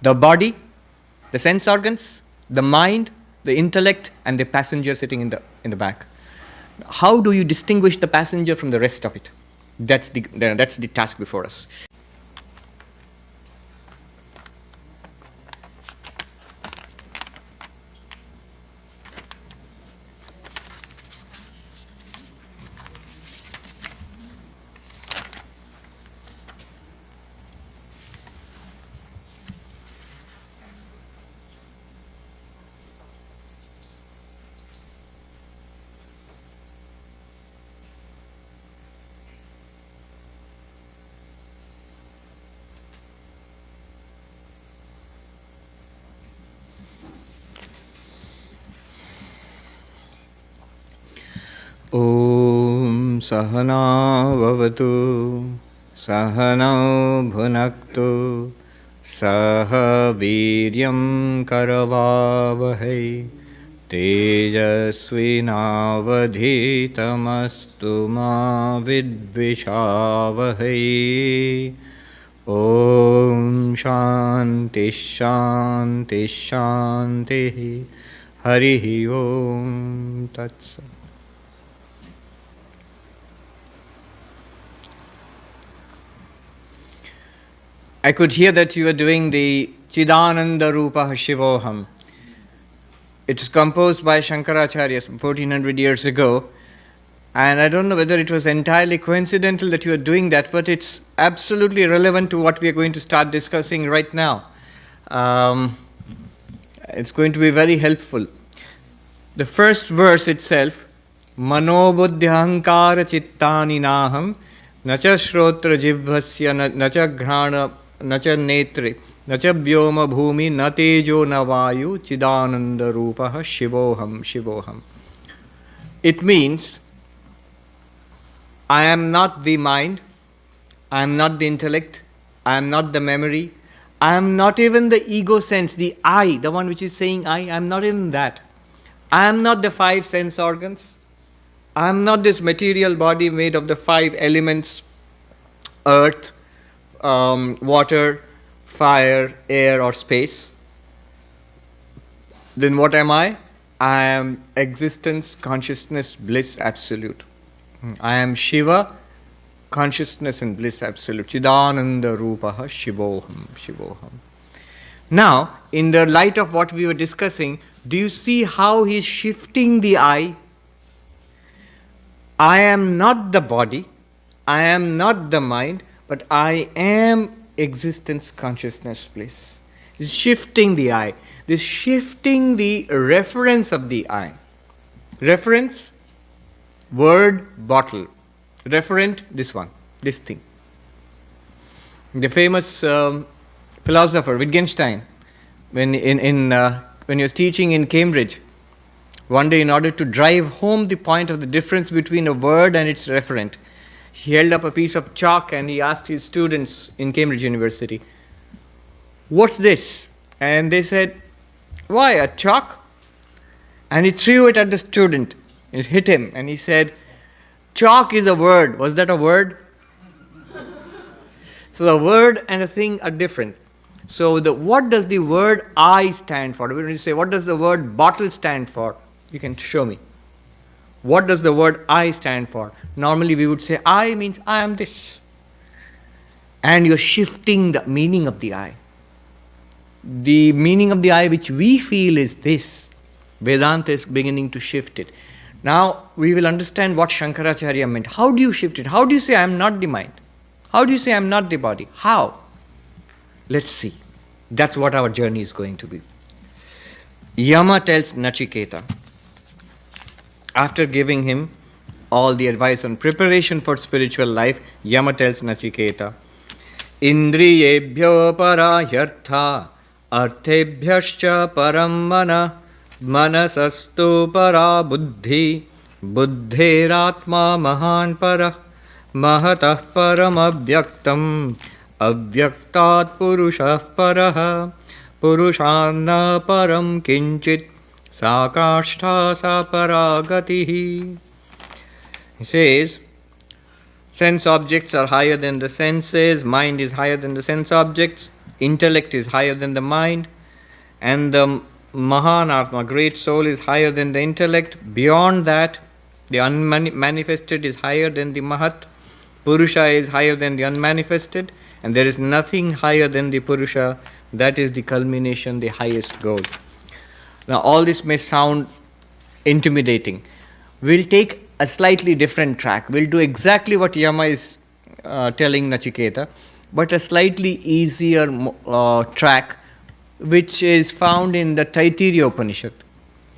The body, the sense organs, the mind, the intellect, and the passenger sitting in the back. How do you distinguish the passenger from the rest of it? That's the task before us. Om Sahana Vavatu Sahana Bhunaktu Saha Viryam Karavavahai Tejasvinavadhitamastu ma vidvishavahai. Om Shanti Shanti Shanti. Harihi Om Tatsat. I could hear that you were doing the Chidananda Rupa Shivoham. It was composed by Shankaracharya some 1400 years ago. And I don't know whether it was entirely coincidental that you were doing that, but it's absolutely relevant to what we are going to start discussing right now. It's going to be very helpful. The first verse itself, Manobuddhyahankara chittani naham nacha shrotra jivhasya nacha ghrana nacha netre nacha vyoma bhumi na tejo na vayu chidananda rupaha shivoham shivoham. It means, I am not the mind, I am not the intellect, I am not the memory, I am not even the ego sense, the I, the one which is saying I am not even that. I am not the 5 sense organs, I am not this material body made of the 5 elements, earth, water, fire, air or space. Then what am I? I am existence, consciousness, bliss, absolute. I am Shiva, consciousness and bliss, absolute. Chidananda Rupaha Shivoham Shivoham. Now, in the light of what we were discussing, do you see how he is shifting the I? I am not the body, I am not the mind, but I am existence, consciousness, bliss. This is shifting the I. This shifting the reference of the I. Reference, word, bottle. Referent, this one, this thing. The famous philosopher Wittgenstein, when he was teaching in Cambridge, one day in order to drive home the point of the difference between a word and its referent, he held up a piece of chalk and he asked his students in Cambridge University, "What's this?" And they said, "Why, a chalk?" And he threw it at the student. It hit him and he said, "Chalk is a word. Was that a word?" So a word and a thing are different. So what does the word I stand for? When you say, what does the word bottle stand for? You can show me. What does the word I stand for? Normally we would say I means I am this. And you're shifting the meaning of the I. The meaning of the I which we feel is this. Vedanta is beginning to shift it. Now we will understand what Shankaracharya meant. How do you shift it? How do you say I am not the mind? How do you say I am not the body? How? Let's see. That's what our journey is going to be. Yama tells Nachiketa, after giving him all the advice on preparation for spiritual life, Yama tells Nachiketa, Indriyebhyo parayartha arthebhyascha paramana manasastu para buddhi buddheratma mahan para mahatah param avyaktam avyaktat purushah parah purushanna param kinchit sakashtha saparagatihi. He says, sense objects are higher than the senses, mind is higher than the sense objects, intellect is higher than the mind, and the Mahan Atma, great soul, is higher than the intellect. Beyond that, the unmanifested is higher than the Mahat. Purusha is higher than the unmanifested, and there is nothing higher than the Purusha. That is the culmination, the highest goal. Now, all this may sound intimidating. We'll take a slightly different track. We'll do exactly what Yama is telling Nachiketa, but a slightly easier track, which is found in the Taittiriya Upanishad.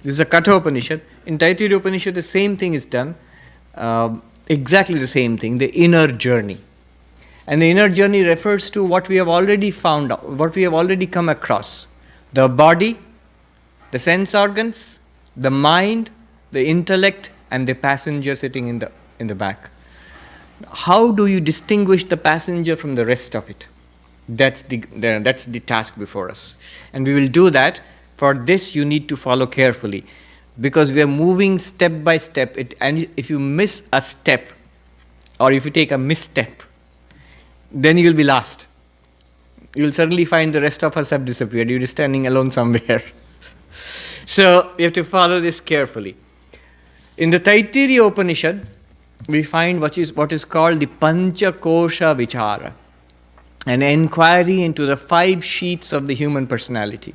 This is a Katha Upanishad. In Taittiriya Upanishad, the same thing is done, exactly the same thing, the inner journey. And the inner journey refers to what we have already found out, what we have already come across. The body, the sense organs, the mind, the intellect, and the passenger sitting in the back. How do you distinguish the passenger from the rest of it? That's the task before us. And we will do that. For this, you need to follow carefully, because we are moving step by step. And if you miss a step, or if you take a misstep, then you'll be lost. You'll suddenly find the rest of us have disappeared. You're standing alone somewhere. So you have to follow this carefully. In the Taittiriya Upanishad, we find what is called the Pancha Kosha Vichara, an inquiry into the 5 sheets of the human personality.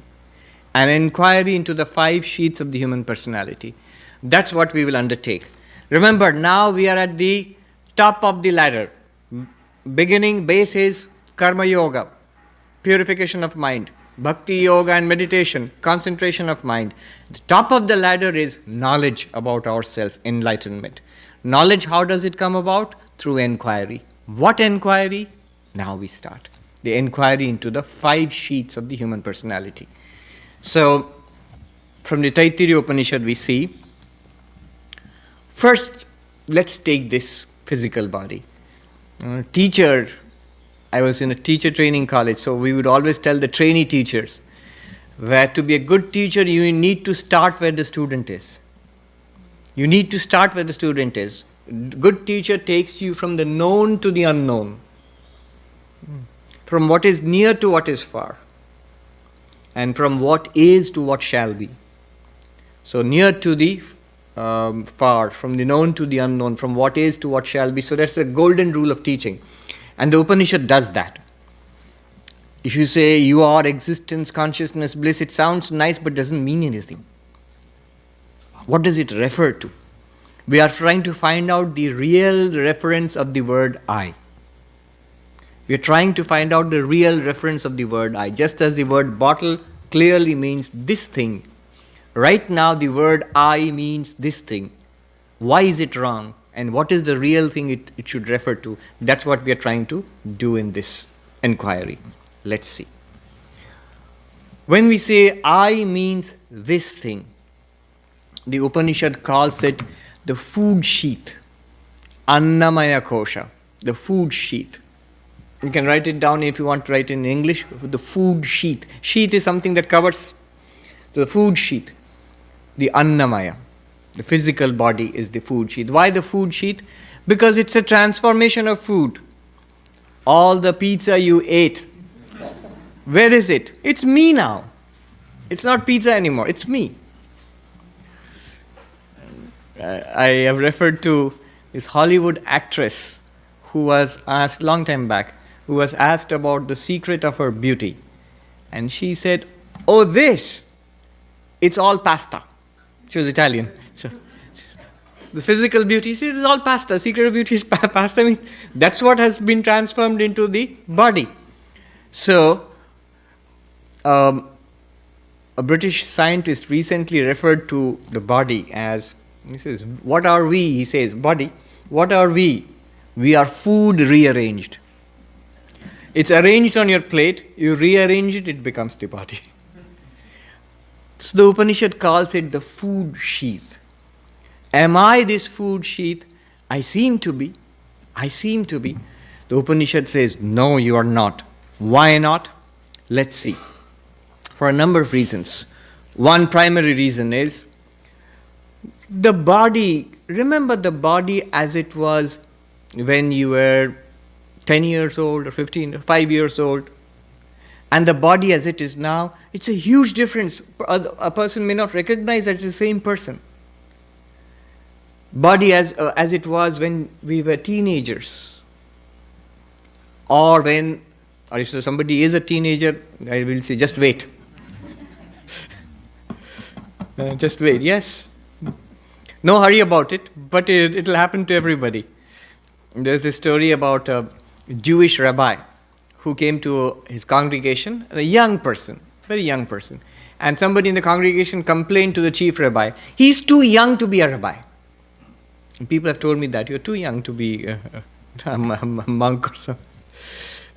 An inquiry into the 5 sheets of the human personality. That's what we will undertake. Remember, now we are at the top of the ladder. Beginning base is Karma Yoga, purification of mind. Bhakti Yoga and meditation, concentration of mind. The top of the ladder is knowledge about ourselves, enlightenment. Knowledge, how does it come about? Through inquiry. What inquiry? Now we start. The inquiry into the 5 sheets of the human personality. So, from the Taittiriya Upanishad we see, first, let's take this physical body. I was in a teacher training college, so we would always tell the trainee teachers that to be a good teacher, you need to start where the student is. You need to start where the student is. Good teacher takes you from the known to the unknown, from what is near to what is far, and from what is to what shall be. So near to the far, from the known to the unknown, from what is to what shall be. So that's the golden rule of teaching. And the Upanishad does that. If you say you are existence, consciousness, bliss, it sounds nice but doesn't mean anything. What does it refer to? We are trying to find out the real reference of the word I. We are trying to find out the real reference of the word I. Just as the word bottle clearly means this thing, right now the word I means this thing. Why is it wrong? And what is the real thing it should refer to? That's what we are trying to do in this inquiry. Let's see. When we say I means this thing, the Upanishad calls it the food sheath. Annamaya Kosha, the food sheath. You can write it down if you want to write in English. The food sheath. Sheath is something that covers. The food sheath. The Annamaya. The physical body is the food sheath. Why the food sheath? Because it's a transformation of food. All the pizza you ate, where is it? It's me now. It's not pizza anymore, it's me. I have referred to this Hollywood actress who was asked, long time back, who was asked about the secret of her beauty. And she said, oh, it's all pasta. She was Italian. So, the physical beauty, see, it's all pasta. Secret of beauty is pasta. I mean, that's what has been transformed into the body. So, a British scientist recently referred to the body as, he says, what are we? He says, body, what are we? We are food rearranged. It's arranged on your plate, you rearrange it, it becomes the body. So the Upanishad calls it the food sheath. Am I this food sheath? I seem to be. The Upanishad says, no, you are not. Why not? Let's see. For a number of reasons. One primary reason is the body. Remember the body as it was when you were 10 years old or 5 years old. and the body as it is now, it's a huge difference. A person may not recognize that it's the same person. Body as it was when we were teenagers, or if somebody is a teenager, I will say, just wait. Just wait, yes. No hurry about it, but it'll happen to everybody. There's this story about a Jewish rabbi who came to his congregation, a young person, very young person. And somebody in the congregation complained to the chief rabbi, he's too young to be a rabbi. And people have told me that, you're too young to be a monk or something.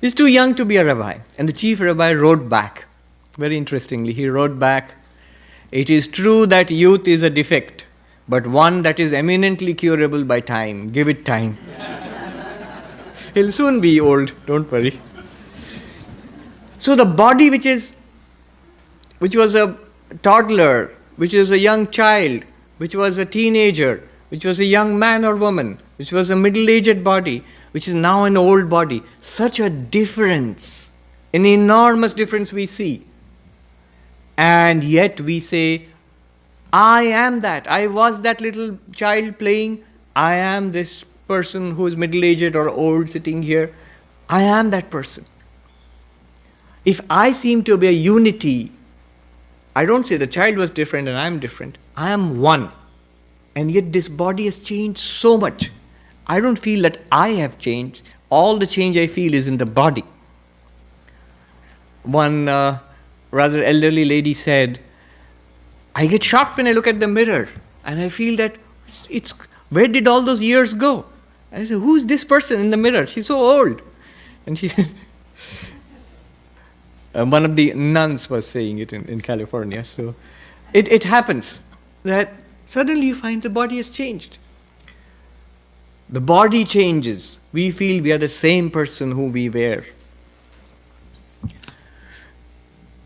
He's too young to be a rabbi. And the chief rabbi wrote back, very interestingly, he wrote back, it is true that youth is a defect, but one that is eminently curable by time. Give it time. He'll soon be old, don't worry. So the body which was a toddler, which was a young child, which was a teenager, which was a young man or woman, which was a middle-aged body, which is now an old body, such a difference, an enormous difference we see. And yet we say, I am that. I was that little child playing. I am this person who is middle-aged or old sitting here. I am that person. If I seem to be a unity, I don't say the child was different and I am different. I am one. And yet this body has changed so much. I don't feel that I have changed. All the change I feel is in the body. One rather elderly lady said, I get shocked when I look at the mirror and I feel that where did all those years go? And I said, who's this person in the mirror? She's so old. And she one of the nuns was saying it in California. So it happens that suddenly you find the body has changed. The body changes. We feel we are the same person who we were.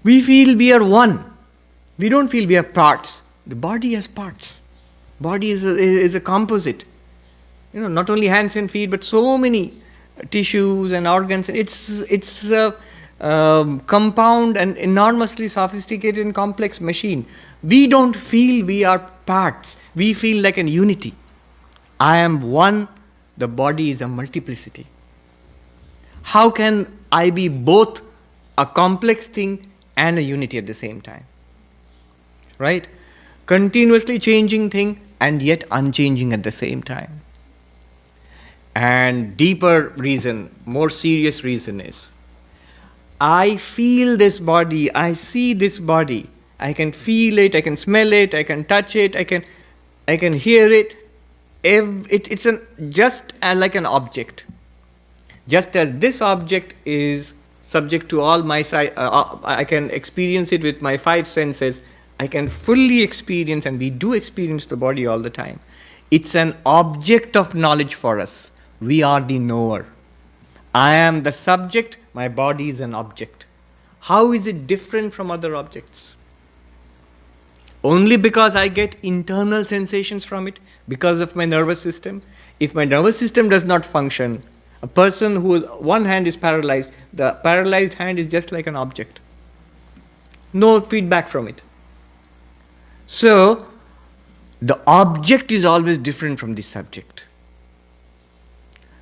We feel we are one. We don't feel we have parts. The body has parts. Body is a composite. Not only hands and feet, but so many tissues and organs. It's a compound and enormously sophisticated and complex machine. We don't feel we are parts. We feel like a unity. I am one, the body is a multiplicity. How can I be both a complex thing and a unity at the same time? Right? Continuously changing thing and yet unchanging at the same time. And deeper reason, more serious reason is, I feel this body, I see this body, I can feel it, I can smell it, I can touch it, I can hear it. It's just like an object. Just as this object is subject to all my I can experience it with my 5 senses, I can fully experience, and we do experience the body all the time. It's an object of knowledge for us. We are the knower. I am the subject, my body is an object. How is it different from other objects? Only because I get internal sensations from it, because of my nervous system. If my nervous system does not function, a person whose one hand is paralyzed, the paralyzed hand is just like an object. No feedback from it. So, the object is always different from the subject.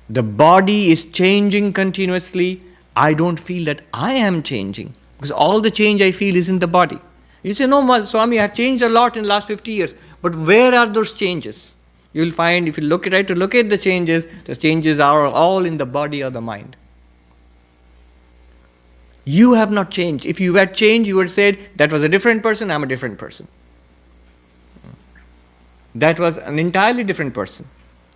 The body is changing continuously. I don't feel that I am changing, because all the change I feel is in the body. You say, no, Swami, I have changed a lot in the last 50 years. But where are those changes? You'll find, if you try to look at the changes are all in the body or the mind. You have not changed. If you had changed, you would have said, that was a different person, I'm a different person. That was an entirely different person.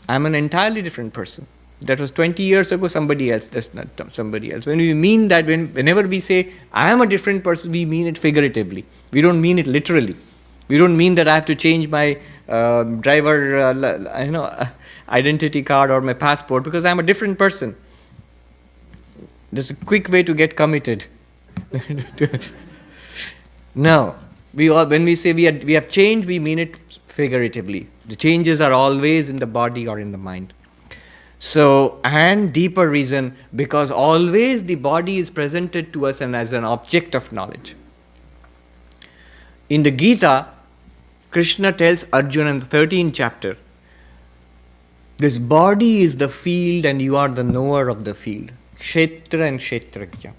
I'm an entirely different person. That was 20 years ago, somebody else. That's not somebody else. When we mean that, whenever we say, I am a different person, we mean it figuratively. We don't mean it literally. We don't mean that I have to change my driver identity card or my passport because I'm a different person. There's a quick way to get committed. No. When we say we have changed, we mean it figuratively. The changes are always in the body or in the mind. So, and deeper reason, because always the body is presented to us and as an object of knowledge. In the Gita, Krishna tells Arjuna in the 13th chapter, this body is the field and you are the knower of the field. Kshetra and Kshetrajna.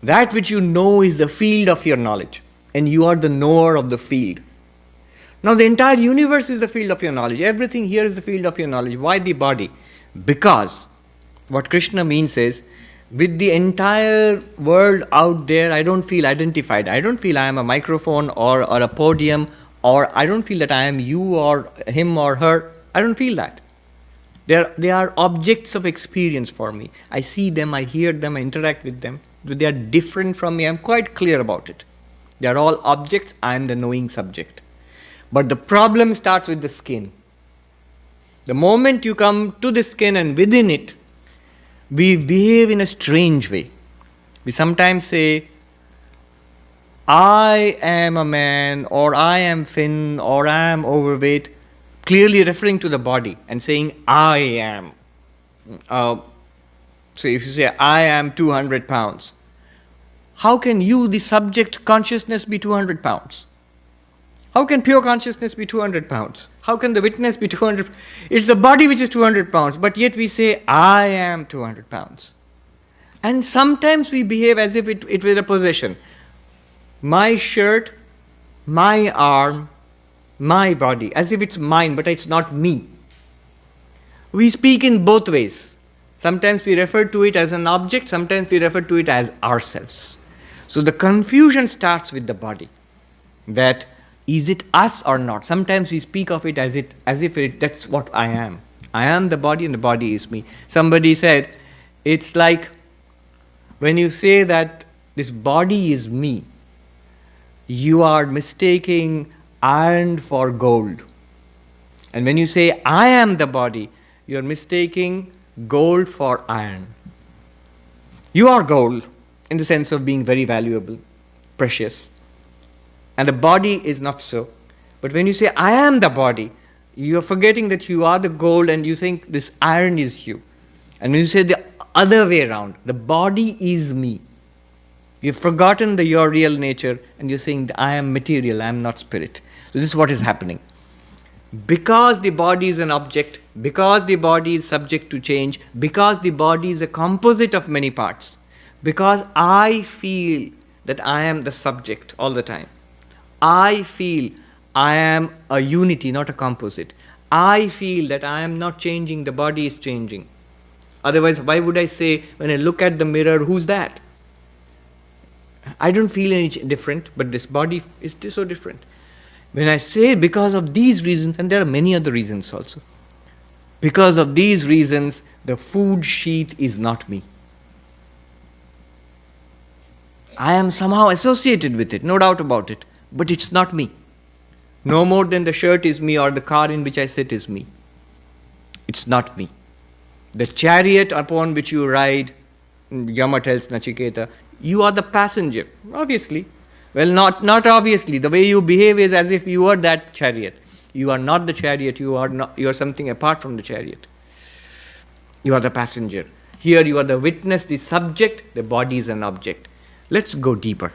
That which you know is the field of your knowledge, and you are the knower of the field. Now the entire universe is the field of your knowledge. Everything here is the field of your knowledge. Why the body? Because what Krishna means is, with the entire world out there, I don't feel identified. I don't feel I am a microphone or a podium, or I don't feel that I am you or him or her. I don't feel that. They are objects of experience for me. I see them, I hear them, I interact with them. They are different from me. I'm quite clear about it. They are all objects. I am the knowing subject. But the problem starts with the skin. The moment you come to the skin and within it, we behave in a strange way. We sometimes say, I am a man, or I am thin, or I am overweight, clearly referring to the body and saying, I am. So if you say, I am 200 pounds, how can you, the subject consciousness, be 200 pounds? How can pure consciousness be 200 pounds? How can the witness be 200? It's the body which is 200 pounds, but yet we say, I am 200 pounds. And sometimes we behave as if it were a possession. My shirt, my arm, my body, as if it's mine, but it's not me. We speak in both ways. Sometimes we refer to it as an object, sometimes we refer to it as ourselves. So the confusion starts with the body. That is it us or not? Sometimes we speak of it as if that's what I am. I am the body and the body is me. Somebody said, it's like when you say that this body is me, you are mistaking iron for gold. And when you say, I am the body, you are mistaking gold for iron. You are gold in the sense of being very valuable, precious. And the body is not so. But when you say, I am the body, you are forgetting that you are the gold and you think this iron is you. And when you say the other way around, the body is me, you've forgotten your real nature and you're saying, I am material, I am not spirit. So this is what is happening. Because the body is an object, because the body is subject to change, because the body is a composite of many parts, because I feel that I am the subject all the time. I feel I am a unity, not a composite. I feel that I am not changing, the body is changing. Otherwise, why would I say, when I look at the mirror, who's that? I don't feel any different, but this body is so different. When I say because of these reasons, and there are many other reasons also, because of these reasons, the food sheet is not me. I am somehow associated with it, no doubt about it, but it's not me. No more than the shirt is me or the car in which I sit is me. It's not me. The chariot upon which you ride, Yama tells Nachiketa, you are the passenger, obviously. Well, not obviously. The way you behave is as if you are that chariot. You are not the chariot, you are something apart from the chariot. You are the passenger. Here you are the witness, the subject, the body is an object. Let's go deeper.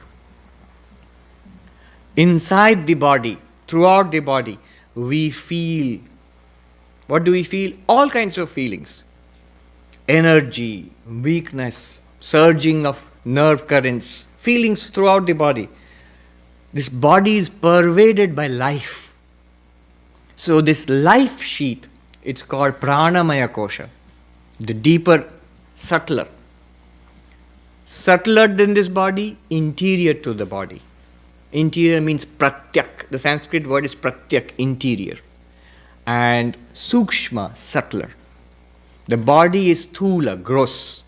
Inside the body, throughout the body, we feel. What do we feel? All kinds of feelings. Energy, weakness, surging of nerve currents, feelings throughout the body. This body is pervaded by life. So this life sheath, it's called pranamaya kosha, the deeper, subtler. Subtler than this body, interior to the body. Interior means pratyak. The Sanskrit word is pratyak, interior. And sukshma, subtler. The body is sthula, gross.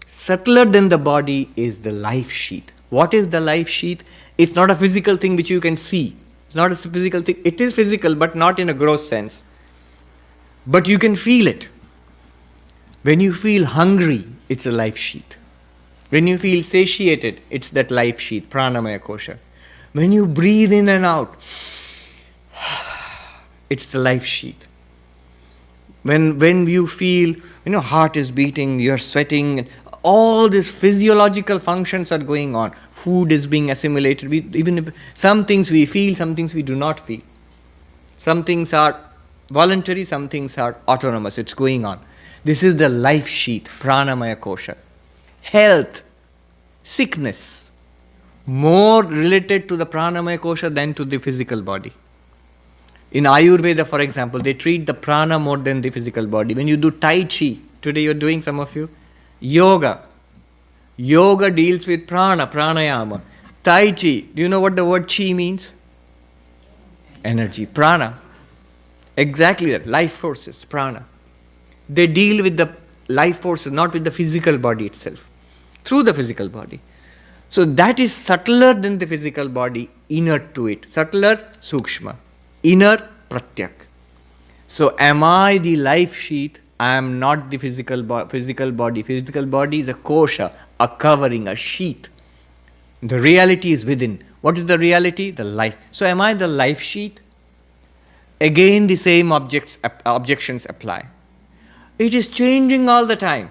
Subtler than the body is the life sheath. What is the life sheath? It's not a physical thing which you can see. It's not a physical thing. It is physical, but not in a gross sense. But you can feel it. When you feel hungry, it's a life sheath. When you feel satiated, it's that life sheath, pranamaya kosha. When you breathe in and out, it's the life sheath. When you feel, heart is beating, you're sweating, and all these physiological functions are going on. Food is being assimilated. Even if some things we feel, some things we do not feel. Some things are voluntary, some things are autonomous. It's going on. This is the life sheet, pranamaya kosha. Health, sickness, more related to the pranamaya kosha than to the physical body. In Ayurveda, for example, they treat the prana more than the physical body. When you do Tai Chi, today you're doing, some of you, yoga. Yoga deals with prana, pranayama. Tai Chi, do you know what the word chi means? Energy, prana. Exactly that, life forces, prana. They deal with the life forces, not with the physical body itself, through the physical body. So that is subtler than the physical body, inner to it. Subtler, sukshma. Inner, pratyak. So am I the life sheath? I am not the physical body. Physical body is a kosha, a covering, a sheath. The reality is within. What is the reality? The life. So am I the life sheath? Again the same objections apply. It is changing all the time.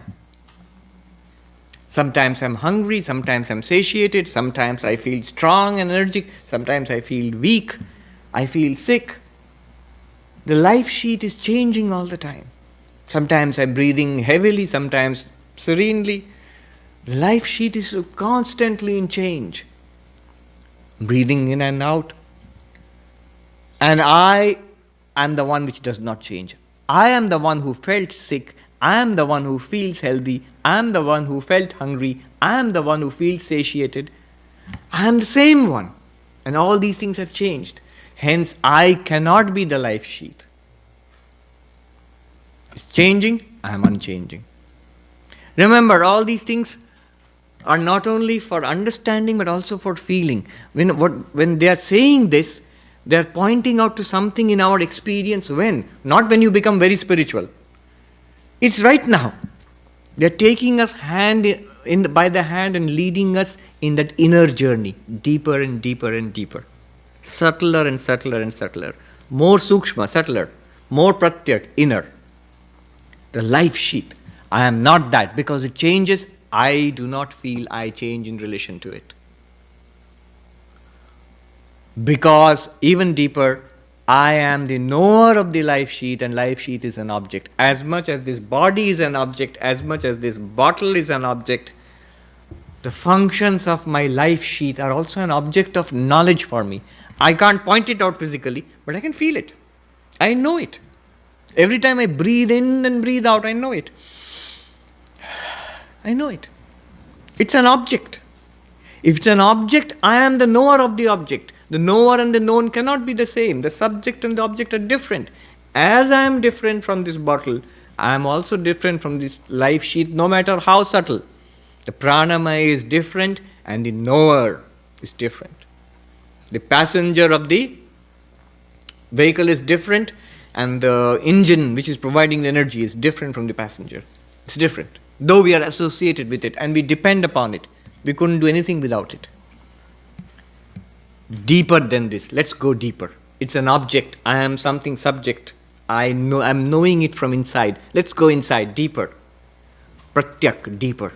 Sometimes I'm hungry, sometimes I'm satiated, sometimes I feel strong and energetic, sometimes I feel weak, I feel sick. The life sheet is changing all the time. Sometimes I'm breathing heavily, sometimes serenely. The life sheet is constantly in change. Breathing in and out. And I am the one which does not change. I am the one who felt sick. I am the one who feels healthy. I am the one who felt hungry. I am the one who feels satiated. I am the same one. And all these things have changed. Hence, I cannot be the life sheet. It's changing, I am unchanging. Remember, all these things are not only for understanding but also for feeling. When they are saying this, they are pointing out to something in our experience when? Not when you become very spiritual. It's right now. They are taking us by the hand and leading us in that inner journey, deeper and deeper and deeper. Subtler and subtler and subtler. More sukshma, subtler. More pratyak, inner. The life sheath. I am not that. Because it changes, I do not feel I change in relation to it. Because even deeper, I am the knower of the life sheath, and life sheath is an object. As much as this body is an object, as much as this bottle is an object, the functions of my life sheath are also an object of knowledge for me. I can't point it out physically, but I can feel it. I know it. Every time I breathe in and breathe out, I know it. I know it. It's an object. If it's an object, I am the knower of the object. The knower and the known cannot be the same. The subject and the object are different. As I am different from this bottle, I am also different from this life sheath, no matter how subtle. The pranamaya is different and the knower is different. The passenger of the vehicle is different and the engine which is providing the energy is different from the passenger. It's different. Though we are associated with it and we depend upon it. We couldn't do anything without it. Deeper than this. Let's go deeper. It's an object. I am something subject. I'm knowing it from inside. Let's go inside, deeper. Pratyak, deeper.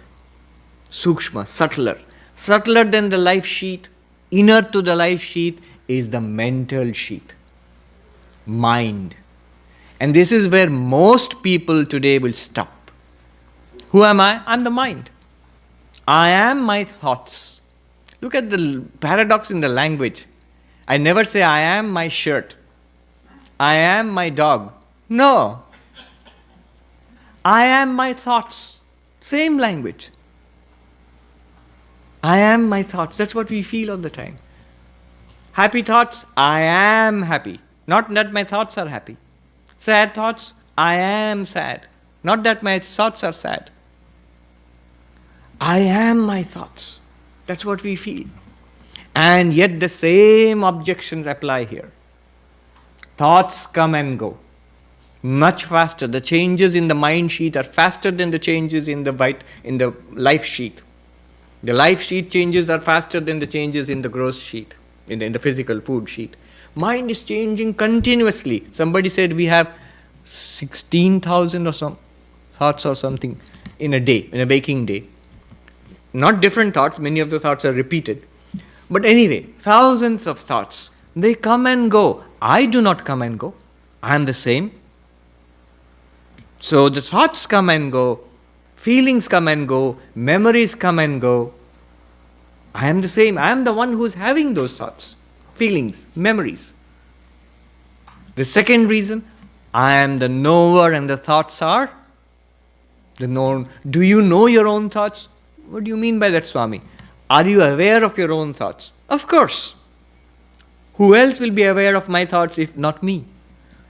Sukshma, subtler. Subtler than the life sheath, inner to the life sheath is the mental sheath. Mind. And this is where most people today will stop. Who am I? I'm the mind. I am my thoughts. Look at the paradox in the language. I never say I am my shirt. I am my dog. No. I am my thoughts. Same language. I am my thoughts. That's what we feel all the time. Happy thoughts, I am happy. Not that my thoughts are happy. Sad thoughts, I am sad. Not that my thoughts are sad. I am my thoughts. That's what we feel. And yet the same objections apply here. Thoughts come and go. Much faster. The changes in the mind sheet are faster than the changes in the life sheet. The life sheet changes are faster than the changes in the gross sheet, in the physical food sheet. Mind is changing continuously. Somebody said we have 16,000 or some thoughts or something in a day, in a waking day. Not different thoughts, many of the thoughts are repeated. But anyway, thousands of thoughts. They come and go. I do not come and go. I am the same. So the thoughts come and go, feelings come and go, memories come and go. I am the same. I am the one who is having those thoughts, feelings, memories. The second reason, I am the knower and the thoughts are the known. Do you know your own thoughts? What do you mean by that, Swami? Are you aware of your own thoughts? Of course. Who else will be aware of my thoughts if not me?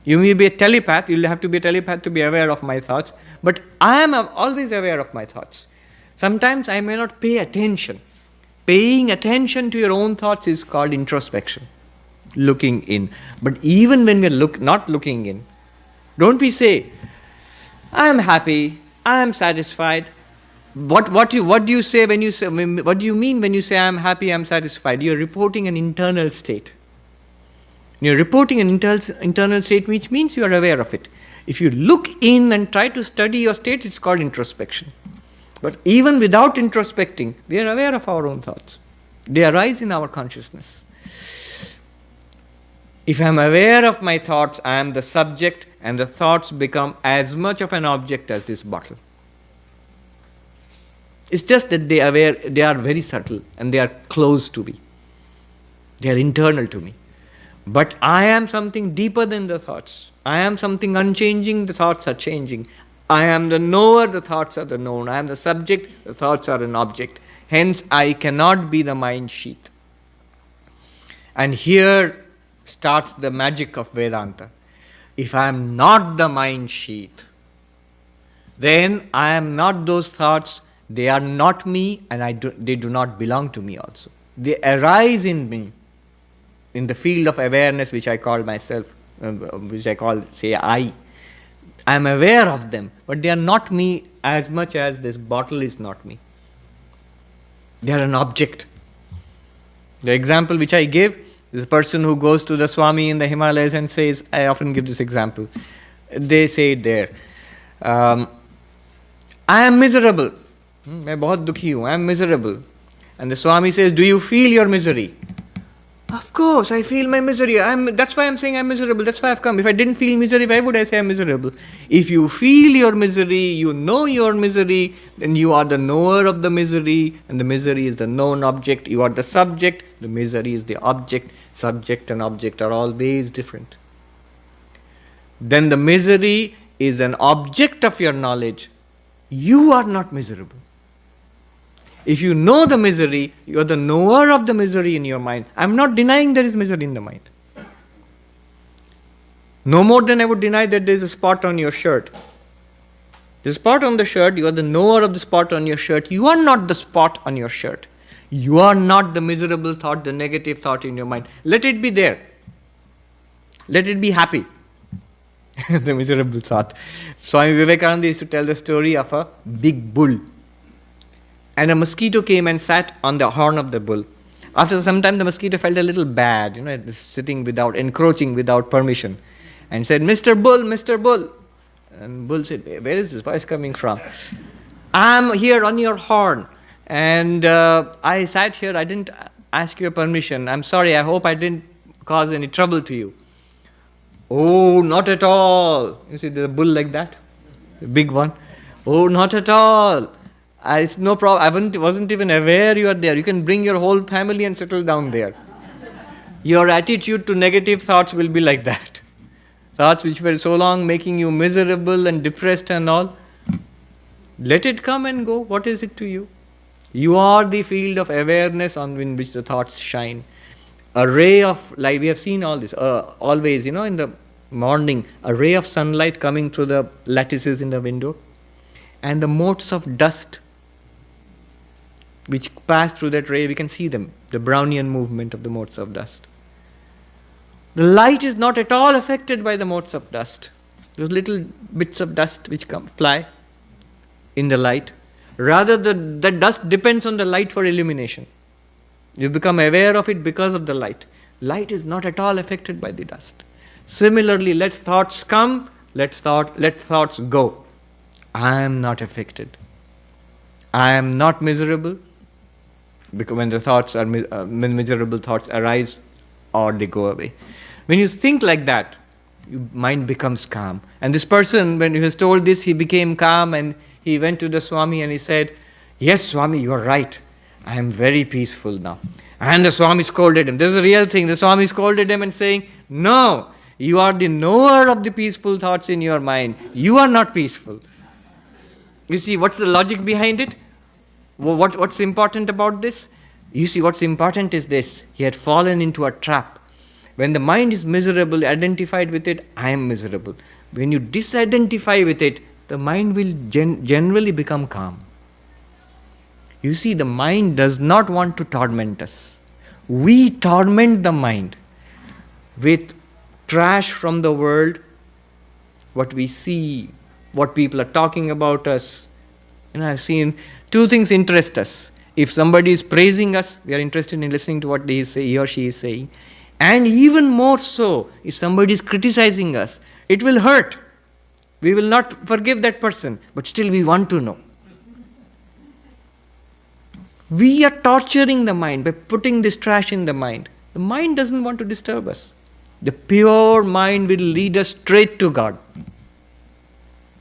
You may be a telepath, you'll have to be a telepath to be aware of my thoughts, but I am always aware of my thoughts. Sometimes I may not pay attention. Paying attention to your own thoughts is called introspection, looking in. But even when we're not looking in, don't we say, I am happy, I am satisfied. What do you say when you say, what do you mean when you say I am happy, I am satisfied? You're reporting an internal state. You're reporting an internal state, which means you are aware of it. If you look in and try to study your state, it's called introspection. But even without introspecting, we are aware of our own thoughts. They arise in our consciousness. If I am aware of my thoughts, I am the subject, and the thoughts become as much of an object as this bottle. It's just that they are very subtle and they are close to me. They are internal to me. But I am something deeper than the thoughts. I am something unchanging, the thoughts are changing. I am the knower, the thoughts are the known. I am the subject, the thoughts are an object. Hence, I cannot be the mind sheath. And here starts the magic of Vedanta. If I am not the mind sheath, then I am not those thoughts. They are not me, and they do not belong to me also. They arise in me, in the field of awareness which I call myself, which I call, say, I. I am aware of them, but they are not me as much as this bottle is not me. They are an object. The example which I give is a person who goes to the Swami in the Himalayas and says, I often give this example. They say it there, I am miserable. मैं बहुत दुखी हूँ, I am miserable. And the Swami says, do you feel your misery? Of course, I feel my misery. That's why I'm saying I'm miserable. That's why I've come. If I didn't feel misery, why would I say I'm miserable? If you feel your misery, you know your misery, then you are the knower of the misery, and the misery is the known object. You are the subject, the misery is the object. Subject and object are always different. Then the misery is an object of your knowledge. You are not miserable. If you know the misery, you are the knower of the misery in your mind. I am not denying there is misery in the mind. No more than I would deny that there is a spot on your shirt. The spot on the shirt, you are the knower of the spot on your shirt. You are not the spot on your shirt. You are not the miserable thought, the negative thought in your mind. Let it be there. Let it be happy. The miserable thought. Swami Vivekananda used to tell the story of a big bull. And a mosquito came and sat on the horn of the bull. After some time, the mosquito felt a little bad, sitting encroaching without permission, and said, Mr. Bull, Mr. Bull. And Bull said, where is this voice coming from? I'm here on your horn, and I sat here, I didn't ask your permission. I'm sorry, I hope I didn't cause any trouble to you. Oh, not at all. You see the bull like that? The big one. Oh, not at all. It's no problem. I wasn't even aware you are there. You can bring your whole family and settle down there. Your attitude to negative thoughts will be like that. Thoughts which were so long making you miserable and depressed and all. Let it come and go. What is it to you? You are the field of awareness on which the thoughts shine. A ray of light. We have seen all this. Always, in the morning, a ray of sunlight coming through the lattices in the window. And the motes of dust which pass through that ray, we can see them, the Brownian movement of the motes of dust. The light is not at all affected by the motes of dust. Those little bits of dust which fly in the light. Rather, the dust depends on the light for illumination. You become aware of it because of the light. Light is not at all affected by the dust. Similarly, let thoughts come, let thoughts go. I am not affected. I am not miserable, because when the thoughts are when miserable thoughts arise or they go away. When you think like that, your mind becomes calm. And this person, when he was told this, he became calm and he went to the Swami and he said, "Yes, Swami, you are right. I am very peaceful now." And the Swami scolded him. This is a real thing. The Swami scolded him and saying, "No, you are the knower of the peaceful thoughts in your mind. You are not peaceful." You see, what's the logic behind it? What's important about this? You see, what's important is this. He had fallen into a trap. When the mind is miserable, identified with it, I am miserable. When you disidentify with it, the mind will generally become calm. You see, the mind does not want to torment us. We torment the mind with trash from the world, what we see, what people are talking about us. I've seen two things interest us. If somebody is praising us, we are interested in listening to what he or she is saying. And even more so, if somebody is criticizing us, it will hurt. We will not forgive that person, but still we want to know. We are torturing the mind by putting this trash in the mind. The mind doesn't want to disturb us. The pure mind will lead us straight to God,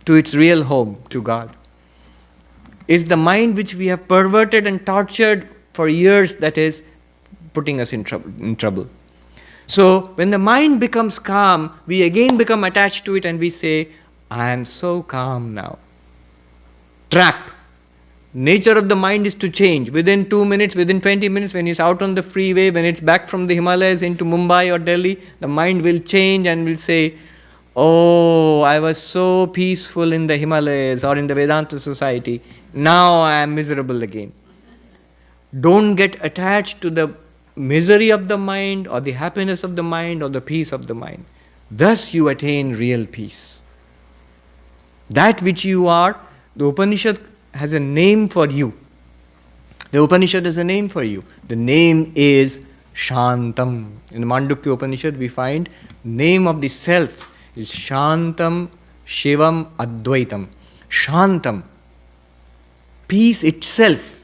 to its real home, to God. It's the mind which we have perverted and tortured for years that is putting us in trouble. So when the mind becomes calm, we again become attached to it and we say, I am so calm now. Trap. Nature of the mind is to change. Within 2 minutes, within 20 minutes, when it's out on the freeway, when it's back from the Himalayas into Mumbai or Delhi, the mind will change and will say, oh, I was so peaceful in the Himalayas or in the Vedanta society. Now I am miserable again. Don't get attached to the misery of the mind or the happiness of the mind or the peace of the mind. Thus you attain real peace. That which you are, the Upanishad has a name for you. The Upanishad has a name for you. The name is Shantam. In the Mandukya Upanishad we find name of the self is Shantam, Shivam, Advaitam. Shantam. Peace itself.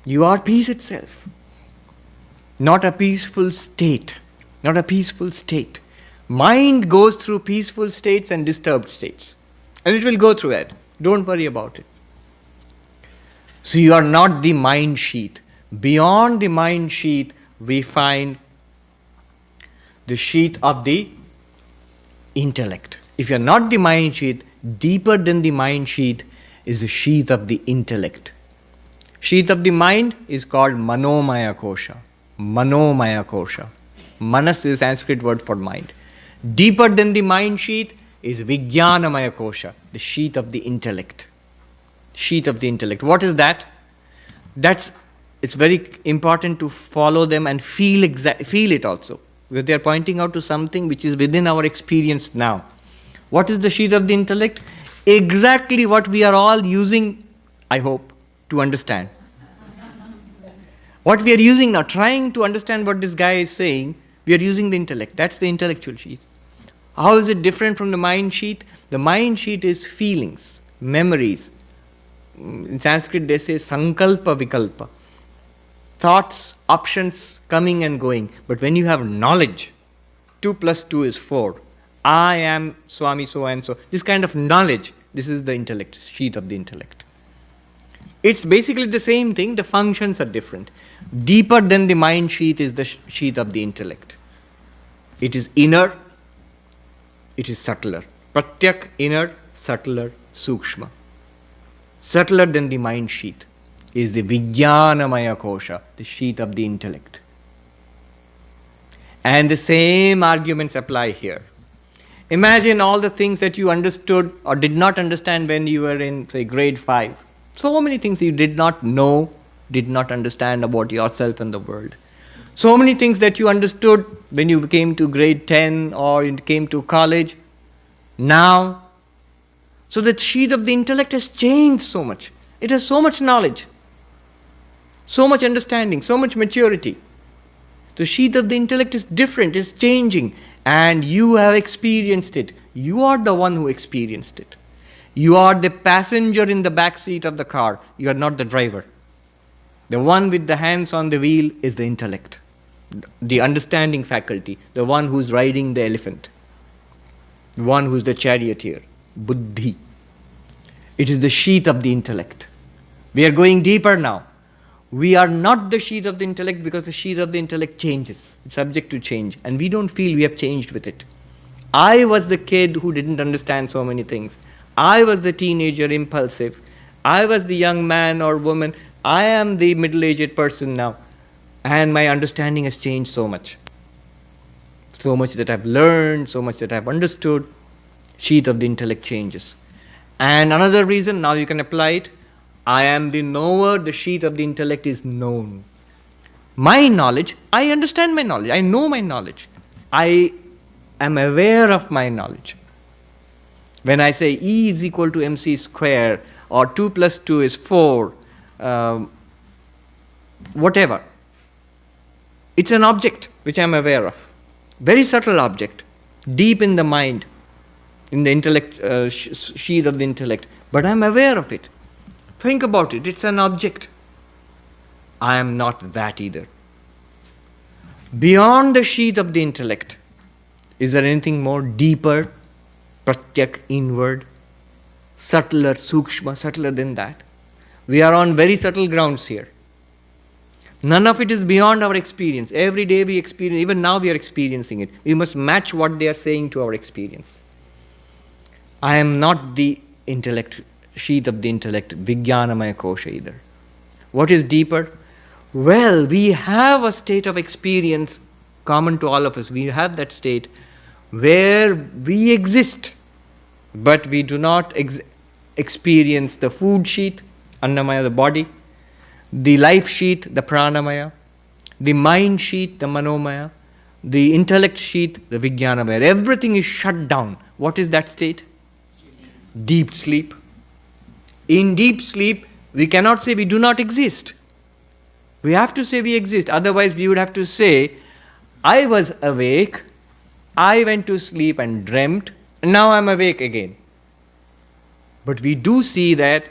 You are peace itself. Not a peaceful state. Not a peaceful state. Mind goes through peaceful states and disturbed states. And it will go through it. Don't worry about it. So you are not the mind sheath. Beyond the mind sheath, we find the sheath of the intellect. If you are not the mind sheath, deeper than the mind sheath is the sheath of the intellect. Sheath of the mind is called Manomaya Kosha. Manomaya Kosha. Manas is a Sanskrit word for mind. Deeper than the mind sheath is Vijnanamaya Kosha, the sheath of the intellect. Sheath of the intellect. What is that? It's very important to follow them and feel it also. Because they are pointing out to something which is within our experience now. What is the sheath of the intellect? Exactly what we are all using, I hope, to understand. What we are using now, trying to understand what this guy is saying, we are using the intellect. That's the intellectual sheath. How is it different from the mind sheath? The mind sheath is feelings, memories. In Sanskrit they say sankalpa vikalpa. Thoughts, options coming and going. But when you have knowledge, 2 plus 2 is 4. I am Swami so and so. This kind of knowledge, this is the intellect, sheath of the intellect. It's basically the same thing, the functions are different. Deeper than the mind sheath is the sheath of the intellect. It is inner, it is subtler. Pratyak, inner, subtler, sukshma. Subtler than the mind sheath is the Vijnanamaya Kosha, the sheath of the intellect. And the same arguments apply here. Imagine all the things that you understood or did not understand when you were in, say, grade 5. So many things you did not know, did not understand about yourself and the world. So many things that you understood when you came to grade 10 or you came to college. Now, so the sheath of the intellect has changed so much. It has so much knowledge, so much understanding, so much maturity. The sheath of the intellect is different, it's changing, and you have experienced it. You are the one who experienced it. You are the passenger in the back seat of the car. You are not the driver. The one with the hands on the wheel is the intellect, the understanding faculty, the one who's riding the elephant, the one who's the charioteer, buddhi. It is the sheath of the intellect. We are going deeper now. We are not the sheath of the intellect because the sheath of the intellect changes. It's subject to change. And we don't feel we have changed with it. I was the kid who didn't understand so many things. I was the teenager, impulsive. I was the young man or woman. I am the middle-aged person now. And my understanding has changed so much. So much that I've learned, so much that I've understood. Sheath of the intellect changes. And another reason, now you can apply it, I am the knower, the sheath of the intellect is known. My knowledge, I understand my knowledge, I know my knowledge. I am aware of my knowledge. When I say E is equal to mc square, or 2 plus 2 is 4, whatever, it's an object which I am aware of. Very subtle object, deep in the mind, in the intellect, sheath of the intellect, but I am aware of it. Think about it, it's an object. I am not that either. Beyond the sheath of the intellect, is there anything more deeper, pratyak, inward, subtler, sukshma, subtler than that? We are on very subtle grounds here. None of it is beyond our experience. Every day we experience, even now we are experiencing it. We must match what they are saying to our experience. I am not the intellect, sheath of the intellect, Vijnanamaya Kosha either. What is deeper? Well, we have a state of experience common to all of us. We have that state where we exist, but we do not experience the food sheath, Annamaya, the body, the life sheath, the Pranamaya, the mind sheath, the Manomaya, the intellect sheath, the Vijnanamaya. Everything is shut down. What is that state? Deep sleep. In deep sleep, we cannot say we do not exist. We have to say we exist. Otherwise, we would have to say, I was awake, I went to sleep and dreamt, and now I'm awake again. But we do say that,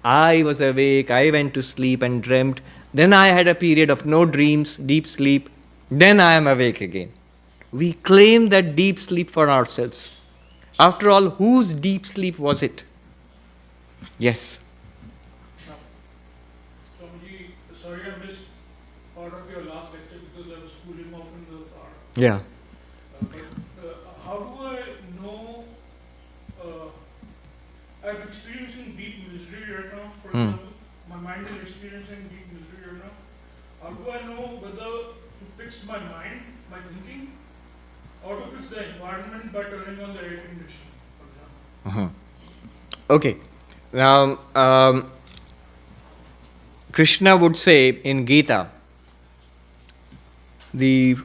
I was awake, I went to sleep and dreamt, then I had a period of no dreams, deep sleep, then I am awake again. We claim that deep sleep for ourselves. After all, whose deep sleep was it? Yes. Swamiji, sorry I missed part of your last lecture because I was cooling off in the car. Yeah. How do I know, I'm experiencing deep misery right now, for example. My mind is experiencing deep misery right now. How do I know whether to fix my mind, my thinking, or to fix the environment by turning on the air conditioning, for example? Okay. Now, Krishna would say in Gita, the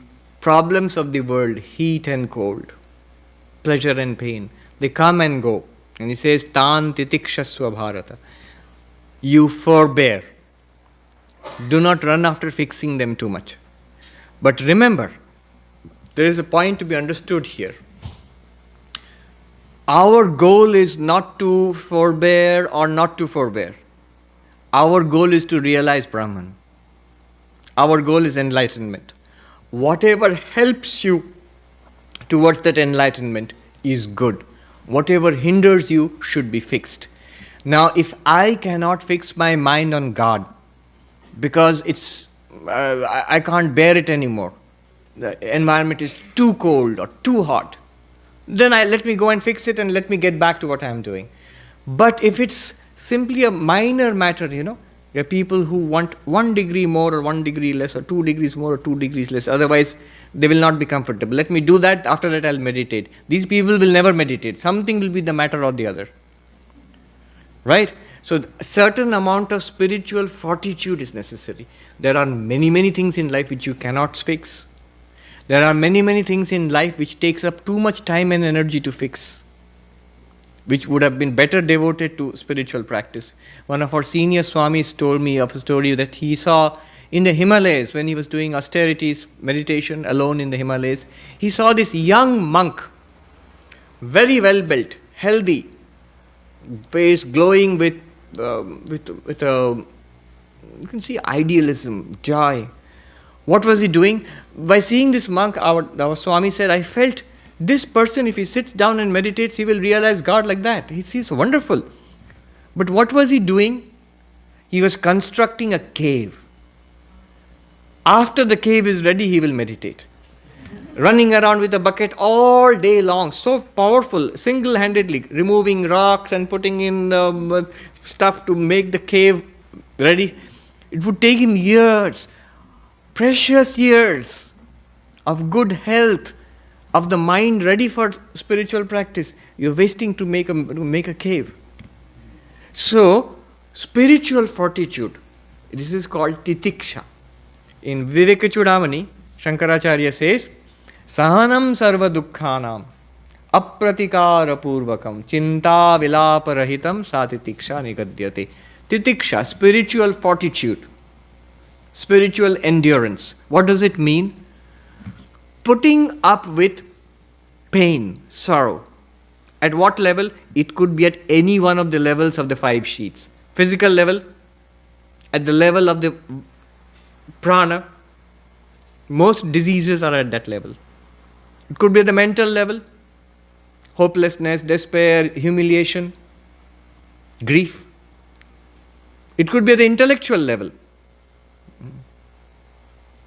problems of the world, heat and cold, pleasure and pain, they come and go. And he says, Tan titikshasva bharata. You forbear. Do not run after fixing them too much. But remember, there is a point to be understood here. Our goal is not to forbear or not to forbear. Our goal is to realize Brahman. Our goal is enlightenment. Whatever helps you towards that enlightenment is good. Whatever hinders you should be fixed. Now, if I cannot fix my mind on God because I can't bear it anymore, the environment is too cold or too hot, then let me go and fix it and let me get back to what I am doing. But if it's simply a minor matter, there are people who want 1 degree more or 1 degree less or 2 degrees more or 2 degrees less, otherwise they will not be comfortable. Let me do that, after that I'll meditate. These people will never meditate. Something will be the matter or the other. Right? So a certain amount of spiritual fortitude is necessary. There are many, many things in life which you cannot fix. There are many, many things in life which takes up too much time and energy to fix, which would have been better devoted to spiritual practice. One of our senior Swamis told me of a story that he saw in the Himalayas when he was doing austerities, meditation alone in the Himalayas. He saw this young monk very well built, healthy, face glowing with you can see idealism, joy. What was he doing? By seeing this monk, our Swami said, I felt this person, if he sits down and meditates, he will realize God like that. He's wonderful. But what was he doing? He was constructing a cave. After the cave is ready, he will meditate. Running around with a bucket all day long, so powerful, single-handedly, removing rocks and putting in stuff to make the cave ready. It would take him years, precious years of good health, of the mind ready for spiritual practice. You're wasting to make a cave. So, spiritual fortitude, this is called titiksha. In Vivekachudamani, Shankaracharya says, Sahanam sarva dukkhanam apratikara purvakam chinta vilapa rahitam satitiksha nigadyate. Titiksha, spiritual fortitude, spiritual endurance. What does it mean? Putting up with pain, sorrow. At what level? It could be at any one of the levels of the 5 sheets. Physical level, at the level of the prana. Most diseases are at that level. It could be at the mental level, hopelessness, despair, humiliation, grief. It could be at the intellectual level.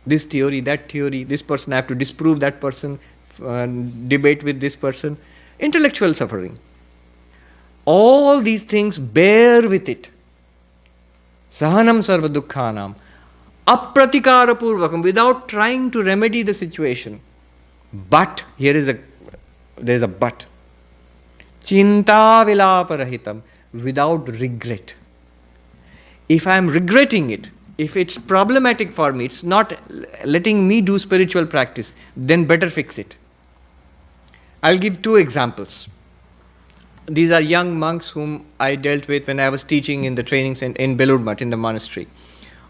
This theory, that theory, this person, I have to disprove that person, debate with this person. Intellectual suffering. All these things, bear with it. Sahanam sarva dukkhanam. Apratikara purvakam, without trying to remedy the situation. But, there is a but. Chinta vilapa rahitam, without regret. If I am regretting it, if it's problematic for me, it's not letting me do spiritual practice, then better fix it. I'll give 2 examples. These are young monks whom I dealt with when I was teaching in the training center in Belur Math, in the monastery.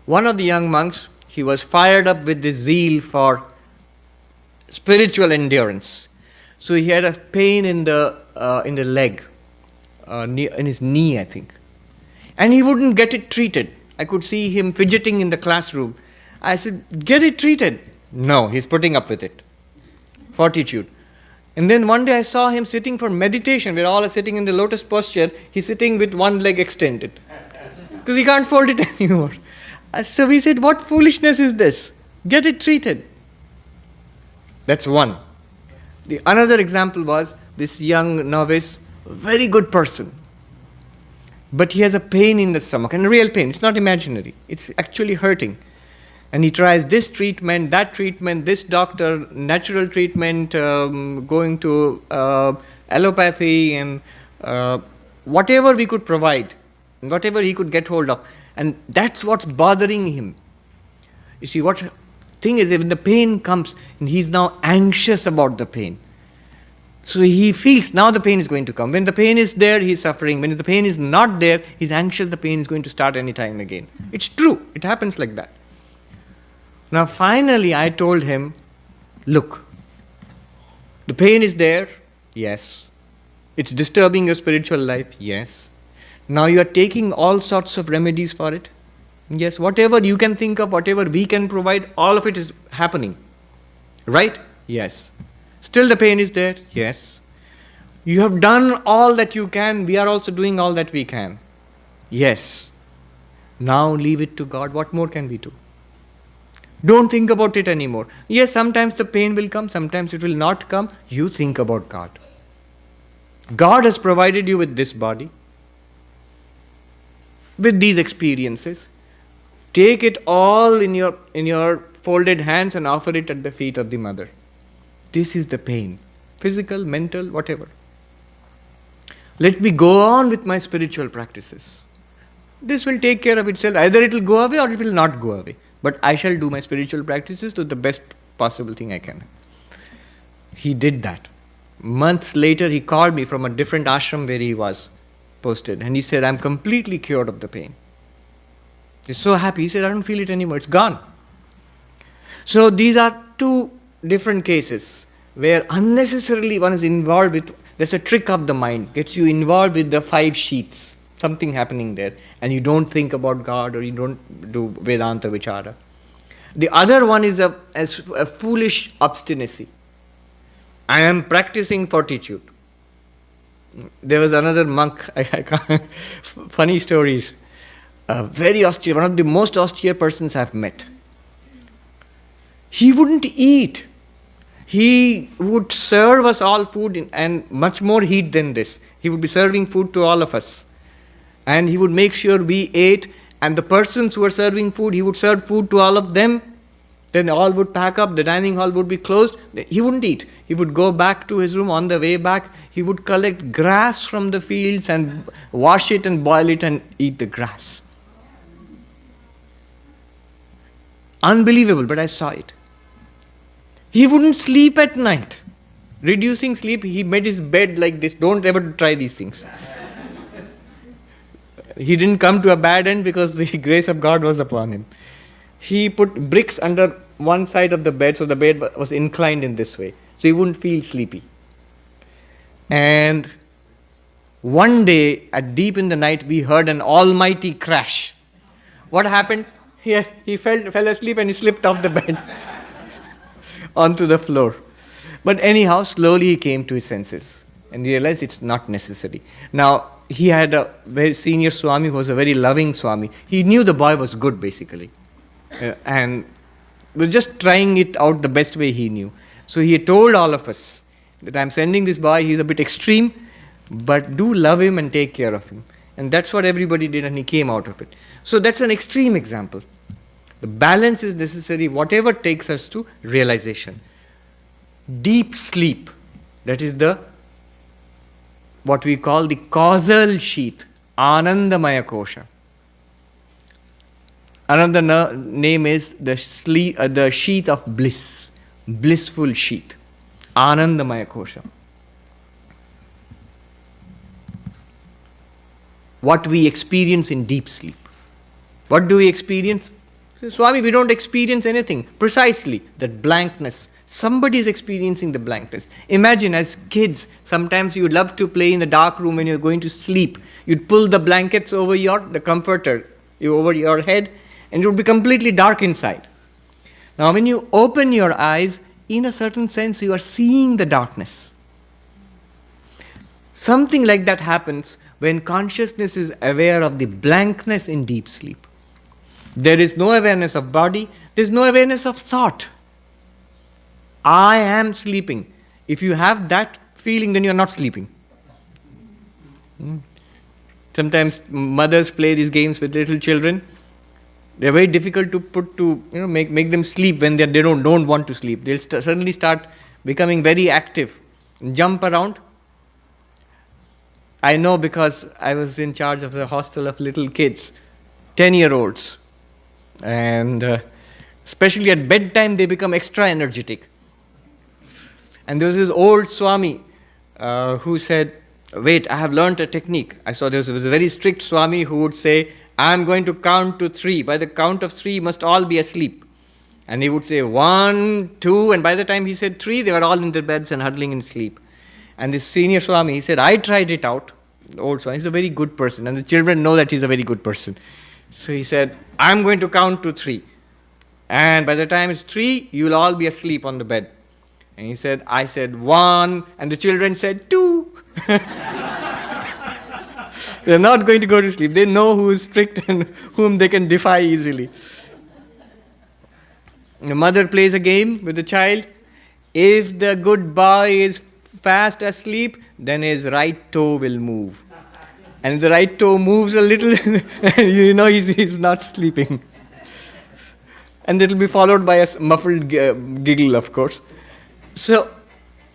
One of the young monks, he was fired up with this zeal for spiritual endurance. So he had a pain in the leg, in his knee, I think. And he wouldn't get it treated. I could see him fidgeting in the classroom. I said, get it treated. No, he's putting up with it. Fortitude. And then one day I saw him sitting for meditation. We're all sitting in the lotus posture. He's sitting with one leg extended. Because he can't fold it anymore. So we said, what foolishness is this? Get it treated. That's one. The another example was this young novice, very good person. But he has a pain in the stomach, and a real pain. It's not imaginary. It's actually hurting. And he tries this treatment, this doctor, natural treatment, going to allopathy, and whatever we could provide, whatever he could get hold of. And that's what's bothering him. You see, what thing is, when the pain comes, and he's now anxious about the pain. So he feels now the pain is going to come. When the pain is there, he's suffering. When the pain is not there, he's anxious the pain is going to start any time again. It's true. It happens like that. Now finally I told him, look, the pain is there. Yes. It's disturbing your spiritual life. Yes. Now you are taking all sorts of remedies for it. Yes. Whatever you can think of, whatever we can provide, all of it is happening. Right? Yes. Still the pain is there? Yes. You have done all that you can. We are also doing all that we can. Yes. Now leave it to God. What more can we do? Don't think about it anymore. Yes, sometimes the pain will come, sometimes it will not come. You think about God. God has provided you with this body, with these experiences. Take it all in your folded hands and offer it at the feet of the mother. This is the pain. Physical, mental, whatever. Let me go on with my spiritual practices. This will take care of itself. Either it will go away or it will not go away. But I shall do my spiritual practices to the best possible thing I can. He did that. Months later, he called me from a different ashram where he was posted. And he said, I'm completely cured of the pain. He's so happy. He said, I don't feel it anymore. It's gone. So these are 2 different cases where unnecessarily one is involved with That's a trick of the mind. Gets you involved with the 5 sheaths. Something happening there. And you don't think about God, or you don't do Vedanta Vichara. The other one is a foolish obstinacy. I am practicing fortitude. There was another monk, I can't, funny stories. Very austere, one of the most austere persons I've met. He wouldn't eat. He would serve us all food and much more heat than this. He would be serving food to all of us. And he would make sure we ate, and the persons who were serving food, he would serve food to all of them. Then all would pack up, the dining hall would be closed. He wouldn't eat. He would go back to his room. On the way back, he would collect grass from the fields and wash it and boil it and eat the grass. Unbelievable, but I saw it. He wouldn't sleep at night. Reducing sleep, he made his bed like this. Don't ever try these things. He didn't come to a bad end because the grace of God was upon him. He put bricks under one side of the bed, so the bed was inclined in this way, so he wouldn't feel sleepy. And one day, at deep in the night, we heard an almighty crash. What happened? He fell asleep and he slipped off the bed onto the floor. But anyhow, slowly he came to his senses and realized it's not necessary. Now, he had a very senior Swami who was a very loving Swami. He knew the boy was good, basically. And was just trying it out the best way he knew. So he told all of us that I'm sending this boy, he's a bit extreme, but do love him and take care of him. And that's what everybody did, and he came out of it. So that's an extreme example. The balance is necessary, whatever takes us to realization. Deep sleep, that is what we call the causal sheath, Anandamaya Kosha. Another name is the sheath of bliss, blissful sheath, Anandamaya Kosha. What we experience in deep sleep. What do we experience? Swami, we don't experience anything. Precisely, that blankness. Somebody is experiencing the blankness. Imagine as kids, sometimes you would love to play in the dark room when you're going to sleep. You'd pull the blankets over the comforter over your head, and it would be completely dark inside. Now, when you open your eyes, in a certain sense, you are seeing the darkness. Something like that happens when consciousness is aware of the blankness in deep sleep. There is no awareness of body, there is no awareness of thought. I am sleeping. If you have that feeling, then you are not sleeping. Sometimes mothers play these games with little children. They're very difficult to make them sleep when they don't want to sleep. They'll suddenly start becoming very active, jump around. I know because I was in charge of the hostel of little kids, 10-year-olds. And especially at bedtime, they become extra energetic. And there was this old Swami who said, wait, I have learnt a technique. I saw there was a very strict Swami who would say, I'm going to count to 3. By the count of 3, you must all be asleep. And he would say 1, 2, and by the time he said 3, they were all in their beds and huddling in sleep. And this senior Swami, he said, I tried it out. The old Swami, he's a very good person, and the children know that he's a very good person. So he said, I'm going to count to 3. And by the time it's 3, you'll all be asleep on the bed. And he said, I said 1, and the children said 2. They're not going to go to sleep. They know who is strict and whom they can defy easily. The mother plays a game with the child. If the good boy is fast asleep, then his right toe will move. And if the right toe moves a little, you know he's not sleeping. And it will be followed by a muffled giggle, of course. So,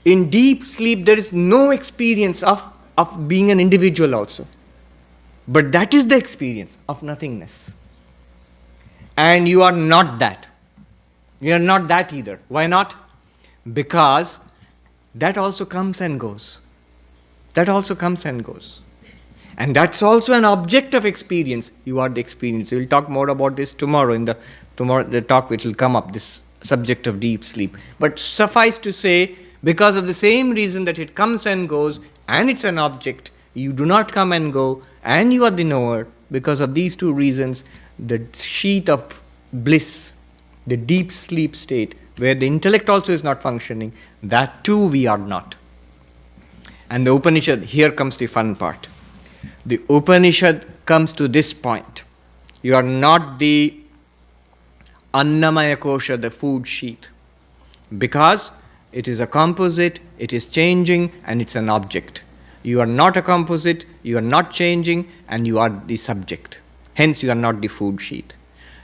in deep sleep, there is no experience of being an individual also. But that is the experience of nothingness. And you are not that. You are not that either. Why not? Because that also comes and goes. That also comes and goes. And that's also an object of experience. You are the experience. We'll talk more about this tomorrow in the talk which will come up, this subject of deep sleep. But suffice to say, because of the same reason that it comes and goes, and it's an object. You do not come and go, and you are the knower. Because of these two reasons, the sheath of bliss, the deep sleep state, where the intellect also is not functioning, that too we are not. And the Upanishad, here comes the fun part. The Upanishad comes to this point. You are not the Annamaya Kosha, the food sheath. Because it is a composite, it is changing, and it's an object. You are not a composite, you are not changing, and you are the subject. Hence, you are not the food sheath.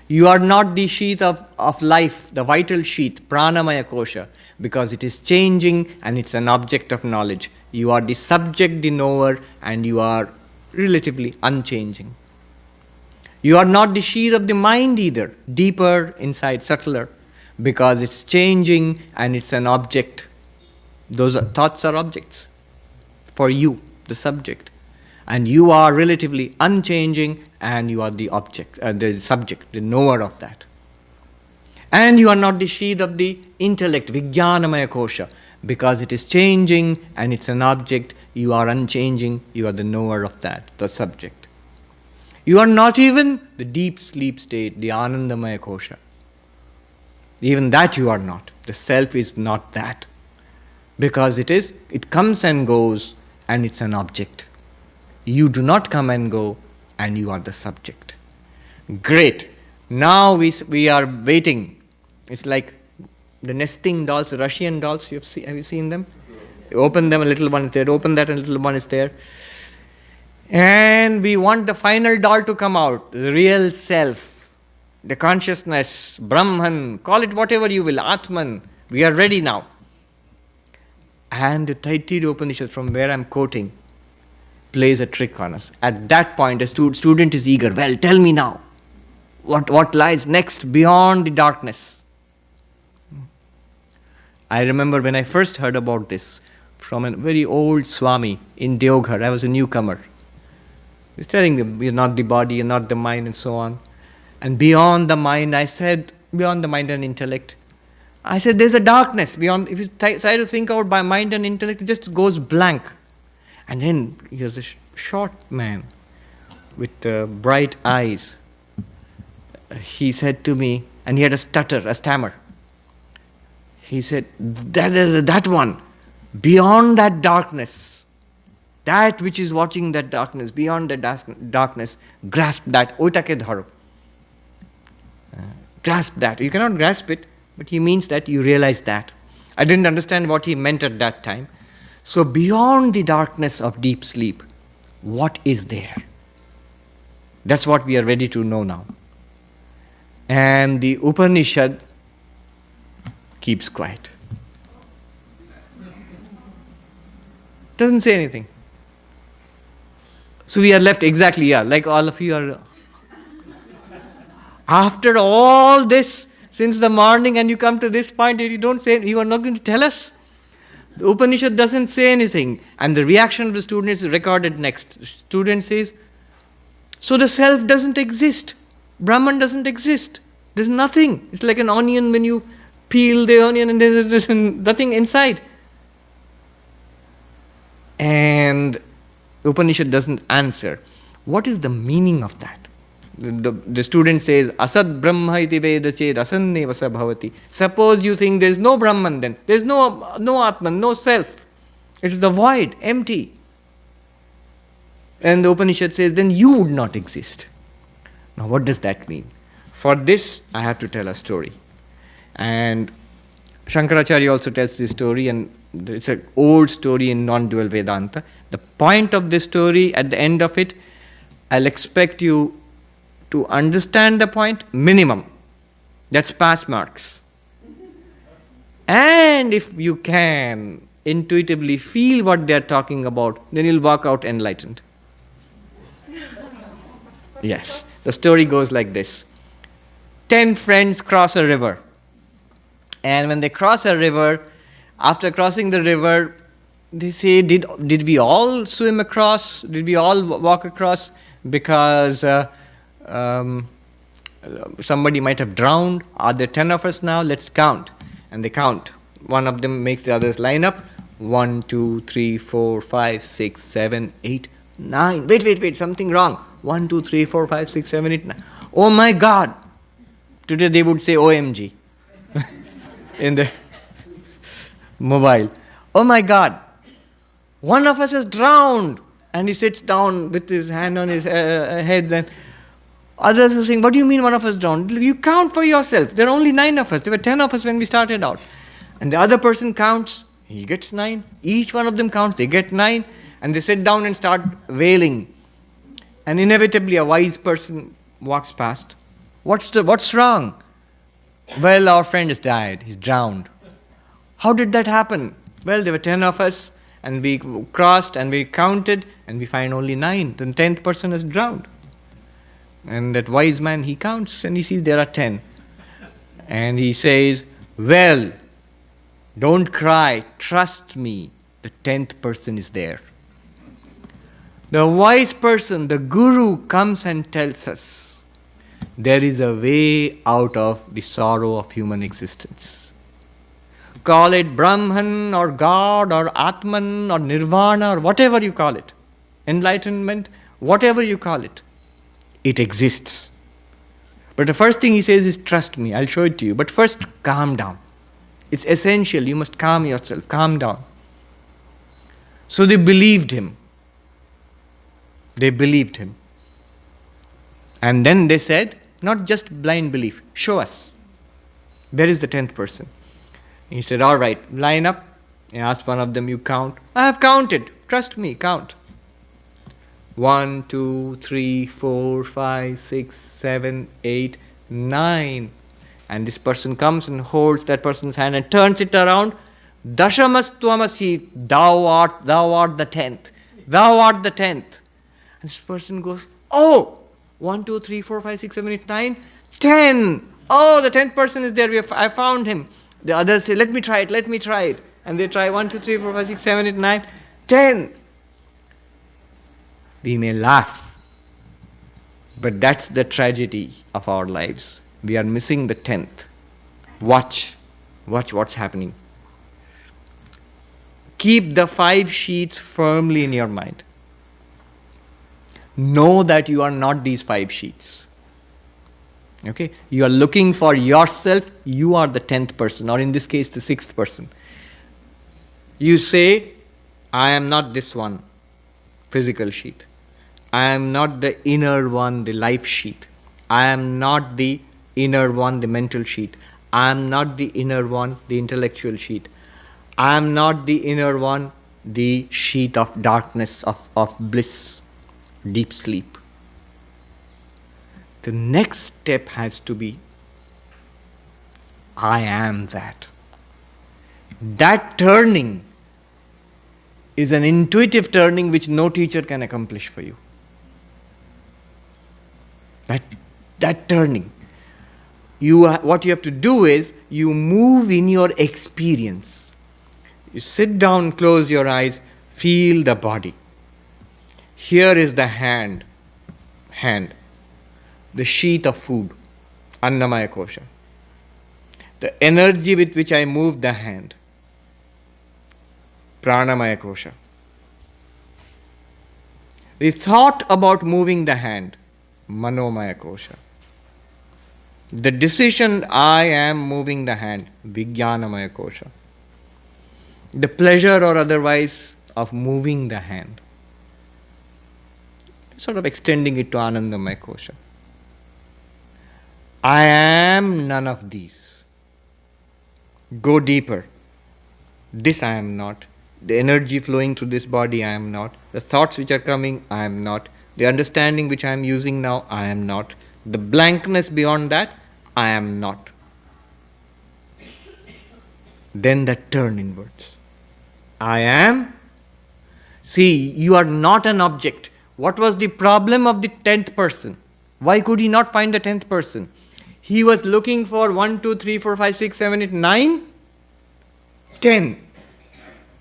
You are not the sheath of life, the vital sheath, Pranamaya Kosha, because it is changing and it's an object of knowledge. You are the subject, the knower, and you are relatively unchanging. You are not the sheath of the mind either, deeper, inside, subtler, because it's changing and it's an object. Those thoughts are objects for you, the subject. And you are relatively unchanging and you are the object, the subject, the knower of that. And you are not the sheath of the intellect, Vijnanamaya Kosha, because it is changing and it's an object. You are unchanging, you are the knower of that, the subject. You are not even the deep sleep state, the Anandamaya Kosha. Even that you are not. The self is not that. Because it comes and goes and it's an object. You do not come and go and you are the subject. Great. Now we are waiting. It's like the nesting dolls, Russian dolls, have you seen them? You open them, a little one is there. Open that, a little one is there. And we want the final doll to come out, the real self, the consciousness, Brahman, call it whatever you will, Atman. We are ready now. And the Taittiriya Upanishad, from where I am quoting, plays a trick on us. At that point, a student is eager. Well, tell me now, what lies next beyond the darkness? I remember when I first heard about this from a very old Swami in Deoghar. I was a newcomer. He's telling them, you're not the body, you're not the mind, and so on. And beyond the mind, I said, beyond the mind and intellect, I said, there's a darkness beyond. If you try to think out by mind and intellect, it just goes blank. And then here's a short man with bright eyes. He said to me, and he had a stutter, a stammer. He said, that one, beyond that darkness, that which is watching that darkness, beyond that darkness, grasp that. Oitake dharo. Grasp that. You cannot grasp it, but he means that you realize that. I didn't understand what he meant at that time. So beyond the darkness of deep sleep, what is there? That's what we are ready to know now. And the Upanishad keeps quiet. Doesn't say anything. So we are left exactly, like all of you are. After all this, since the morning, and you come to this point, you don't say, you are not going to tell us. The Upanishad doesn't say anything, and the reaction of the student is recorded next. Student says, so the self doesn't exist. Brahman doesn't exist. There's nothing. It's like an onion when you peel the onion and there's nothing inside. And the Upanishad doesn't answer. What is the meaning of that? The student says, Asad Brahma iti veda ched asanneva sa bhavati. Suppose you think there is no Brahman then. There is no Atman, no self. It is the void, empty. And the Upanishad says, then you would not exist. Now what does that mean? For this, I have to tell a story. And Shankaracharya also tells this story, and it's an old story in non-dual Vedanta. The point of this story, at the end of it, I'll expect you to understand the point, minimum. That's pass marks. And if you can intuitively feel what they're talking about, then you'll walk out enlightened. Yes. The story goes like this. 10 friends cross a river. And when they cross a river, after crossing the river, they say, did we all swim across? Did we all walk across? Because somebody might have drowned. Are there 10 of us now? Let's count. And they count. One of them makes the others line up. 1, 2, 3, 4, 5, 6, 7, 8, 9. Wait, something wrong. 1, 2, 3, 4, 5, 6, 7, 8, 9. Oh my God! Today they would say OMG in the mobile. Oh my God! One of us is drowned! And he sits down with his hand on his head. Then others are saying, what do you mean one of us drowned? You count for yourself. There are only 9 of us. There were 10 of us when we started out. And the other person counts. He gets 9. Each one of them counts. They get 9. And they sit down and start wailing. And inevitably a wise person walks past. What's wrong? Well, our friend has died. He's drowned. How did that happen? Well, there were 10 of us. And we crossed and we counted. And we find only 9. The 10th person is drowned. And that wise man, he counts and he sees there are 10. And he says, well, don't cry, trust me, the 10th person is there. The wise person, the guru, comes and tells us, there is a way out of the sorrow of human existence. Call it Brahman or God or Atman or Nirvana or whatever you call it. Enlightenment, whatever you call it. It exists. But the first thing he says is, trust me, I'll show it to you. But first, calm down. It's essential. You must calm yourself. Calm down. So they believed him. They believed him. And then they said, not just blind belief, show us. Where is the 10th person? He said, all right, line up. He asked one of them, you count. I have counted. Trust me, count. 1, 2, 3, 4, 5, 6, 7, 8, 9. And this person comes and holds that person's hand and turns it around. Dashamastvamasi, thou art the 10th. Thou art the 10th. And this person goes, oh, 1, 2, 3, 4, 5, 6, 7, 8, 9, 10. Oh, the 10th person is there. I found him. The others say, let me try it. And they try 1, 2, 3, 4, 5, 6, 7, 8, 9, 10. We may laugh, but that's the tragedy of our lives. We are missing the 10th. Watch what's happening. Keep the 5 sheets firmly in your mind. Know that you are not these 5 sheets. Okay? You are looking for yourself. You are the 10th person, or in this case, the 6th person. You say, I am not this one, physical sheet. I am not the inner one, the life sheet. I am not the inner one, the mental sheet. I am not the inner one, the intellectual sheet. I am not the inner one, the sheet of darkness, of bliss, deep sleep. The next step has to be, I am that. That turning is an intuitive turning which no teacher can accomplish for you. That turning. What you have to do is, you move in your experience. You sit down, close your eyes, feel the body. Here is the hand, the sheath of food, Annamaya Kosha. The energy with which I move the hand, Pranamaya Kosha. The thought about moving the hand, Manomaya Kosha. The decision, I am moving the hand, Vijnanamaya Kosha. The pleasure or otherwise of moving the hand, sort of extending it to Anandamaya Kosha. I am none of these. Go deeper. This I am not. The energy flowing through this body, I am not. The thoughts which are coming, I am not. The understanding which I am using now, I am not. The blankness beyond that, I am not. Then that turn inwards. I am. See, you are not an object. What was the problem of the 10th person? Why could he not find the 10th person? He was looking for 1, 2, 3, 4, 5, 6, 7, 8, 9, 10.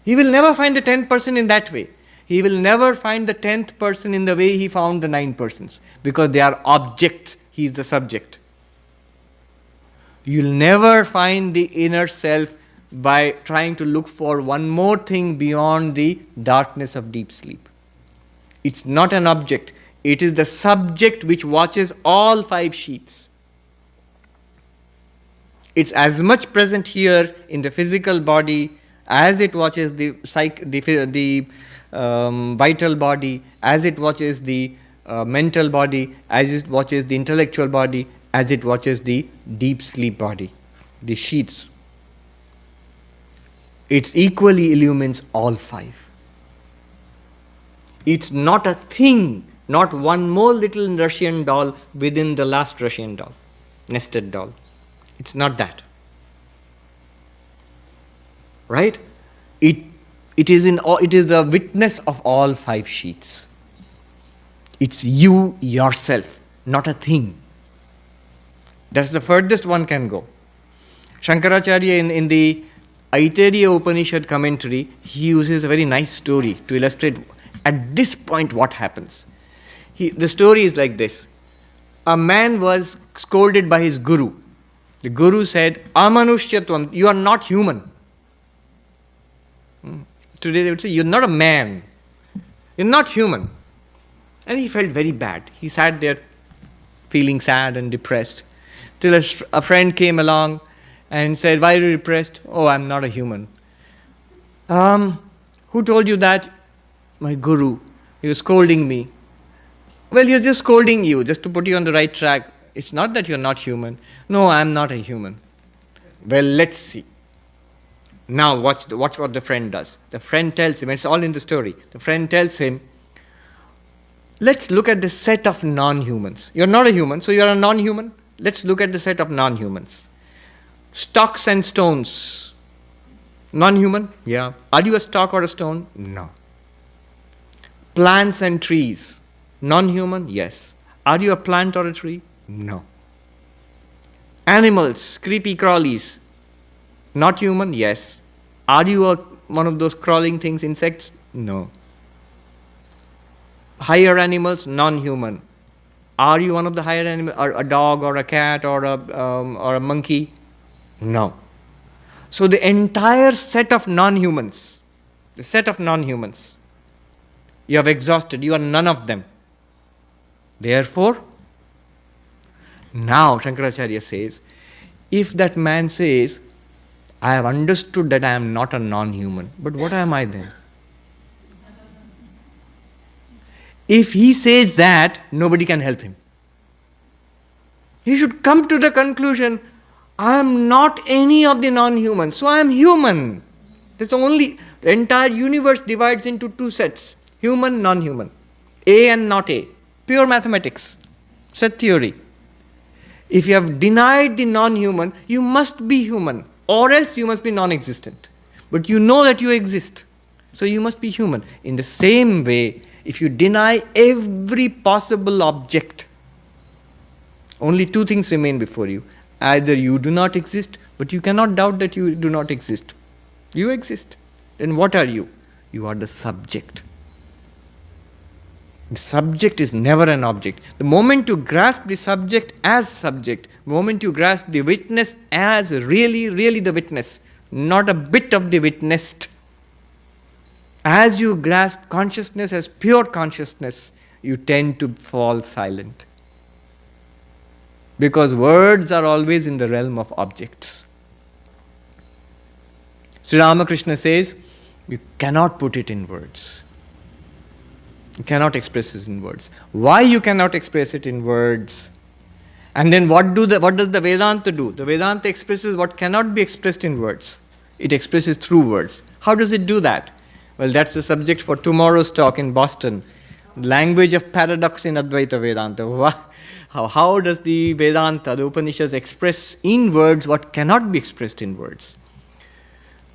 He will never find the 10th person in that way. He will never find the 10th person in the way he found the 9 persons. Because they are objects. He is the subject. You will never find the inner self by trying to look for one more thing beyond the darkness of deep sleep. It's not an object, it is the subject which watches all 5 sheets. It's as much present here in the physical body as it watches the vital body, as it watches the mental body, as it watches the intellectual body, as it watches the deep sleep body, the sheets. It equally illumines all 5. It's not a thing, not one more little Russian doll within the last Russian doll, nested doll. It's not that. Right? It is the witness of all 5 sheets. It's you yourself, not a thing. That's the furthest one can go. Shankaracharya in the Aitareya Upanishad commentary, he uses a very nice story to illustrate at this point what happens. The story is like this. A man was scolded by his guru. The guru said, Amanushyattvam, you are not human. Today they would say, you're not a man. You're not human. And he felt very bad. He sat there feeling sad and depressed. Till a friend came along and said, why are you depressed? Oh, I'm not a human. Who told you that? My guru. He was scolding me. Well, he was just scolding you, just to put you on the right track. It's not that you're not human. No, I'm not a human. Well, let's see. Now, watch what the friend does. The friend tells him, it's all in the story. The friend tells him, let's look at the set of non-humans. You're not a human, so you're a non-human. Let's look at the set of non-humans. Stocks and stones. Non-human? Yeah. Are you a stock or a stone? No. Plants and trees. Non-human? Yes. Are you a plant or a tree? No. Animals, creepy crawlies. Not human? Yes. Are you one of those crawling things, insects? No. Higher animals? Non-human. Are you one of the higher animals? Or a dog or a cat or a monkey? No. So the entire set of non-humans, you have exhausted. You are none of them. Therefore, now Shankaracharya says, if that man says, I have understood that I am not a non-human, but what am I then? If he says that, nobody can help him. He should come to the conclusion, I am not any of the non-humans, so I am human. The entire universe divides into 2 sets, human, non-human, A and not A, pure mathematics, set theory. If you have denied the non-human, you must be human, or else you must be non-existent. But you know that you exist, so you must be human. In the same way, if you deny every possible object, only 2 things remain before you. Either you do not exist, but you cannot doubt that you do not exist. You exist. Then what are you? You are the subject. The subject is never an object. The moment you grasp the subject as subject, the moment you grasp the witness as really, really the witness, not a bit of the witnessed, as you grasp consciousness as pure consciousness, you tend to fall silent. Because words are always in the realm of objects. Sri Ramakrishna says, you cannot put it in words. You cannot express it in words. Why you cannot express it in words? And then what does the Vedanta do? The Vedanta expresses what cannot be expressed in words. It expresses through words. How does it do that? Well, that's the subject for tomorrow's talk in Boston. Language of paradox in Advaita Vedanta. How does the Vedanta, the Upanishads, express in words what cannot be expressed in words?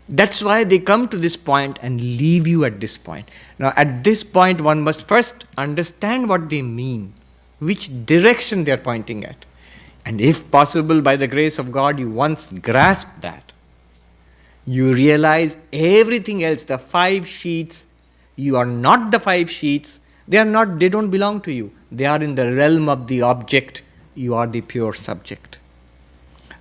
That's why they come to this point and leave you at this point. Now, at this point, one must first understand what they mean, which direction they are pointing at. And if possible, by the grace of God, you once grasp that, you realize everything else, the 5 sheets, you are not the 5 sheets, they don't belong to you. They are in the realm of the object. You are the pure subject.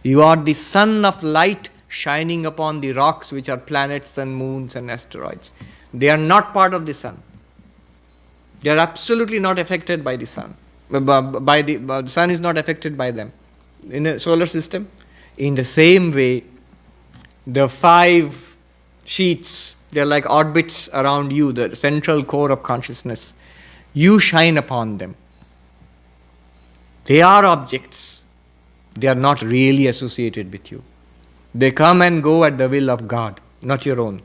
You are the sun of light shining upon the rocks which are planets and moons and asteroids. They are not part of the sun. They are absolutely not affected by the sun. The sun is not affected by them. In a solar system, in the same way, the 5 sheets, they are like orbits around you, the central core of consciousness. You shine upon them. They are objects. They are not really associated with you. They come and go at the will of God, not your own.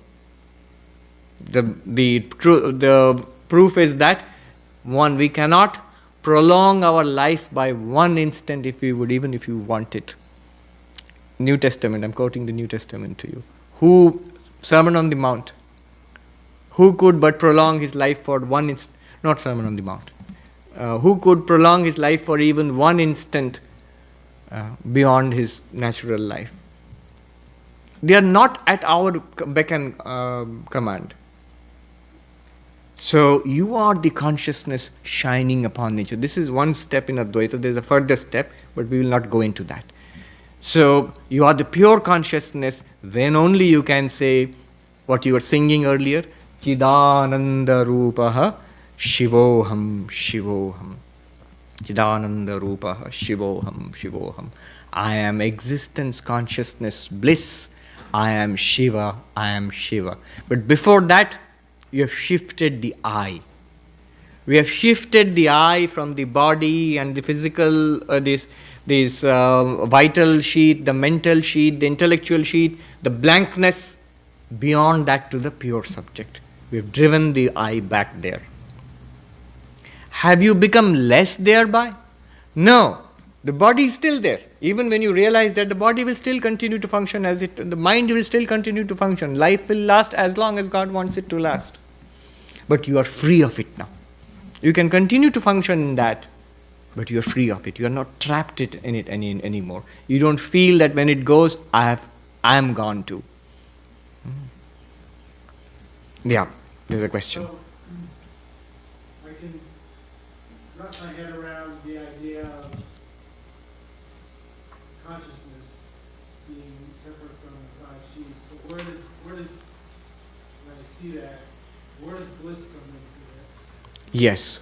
The proof is that, one, we cannot prolong our life by one instant if we would, even if you want it. New Testament, I'm quoting the New Testament to you. Sermon on the Mount. Who could but prolong his life for one instant? Not Sermon on the Mount. Who could prolong his life for even one instant beyond his natural life? They are not at our beck and command. So you are the consciousness shining upon nature. This is one step in Advaita. There is a further step, but we will not go into that. So you are the pure consciousness. Then only you can say what you were singing earlier. Chidananda Rupaha Shivoham Shivoham. Chidananda Rupaha Shivoham Shivoham. I am existence, consciousness, bliss. I am Shiva, I am Shiva. But before that, you have shifted the I. We have shifted the I from the body and the physical, this vital sheath, the mental sheath, the intellectual sheath, the blankness, beyond that to the pure subject. We have driven the I back there. Have you become less thereby? No. The body is still there. Even when you realize that the body will still continue to function the mind will still continue to function. Life will last as long as God wants it to last. But you are free of it now. You can continue to function in that, but you are free of it. You are not trapped in it anymore. You don't feel that when it goes, I am gone too. Yeah, there's a question. So, I can wrap my head around the idea of consciousness being separate from the 5 sheets, but where does, when I see that, where does bliss come into this? Yes.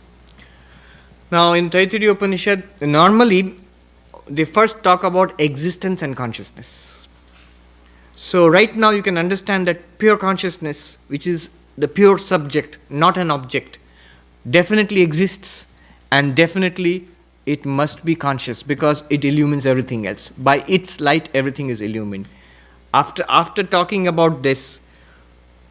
Now in Taittiriya Upanishad, normally they first talk about existence and consciousness. So right now you can understand that pure consciousness, which is the pure subject, not an object, definitely exists, and definitely it must be conscious because it illumines everything else. By its light, everything is illumined. After talking about this,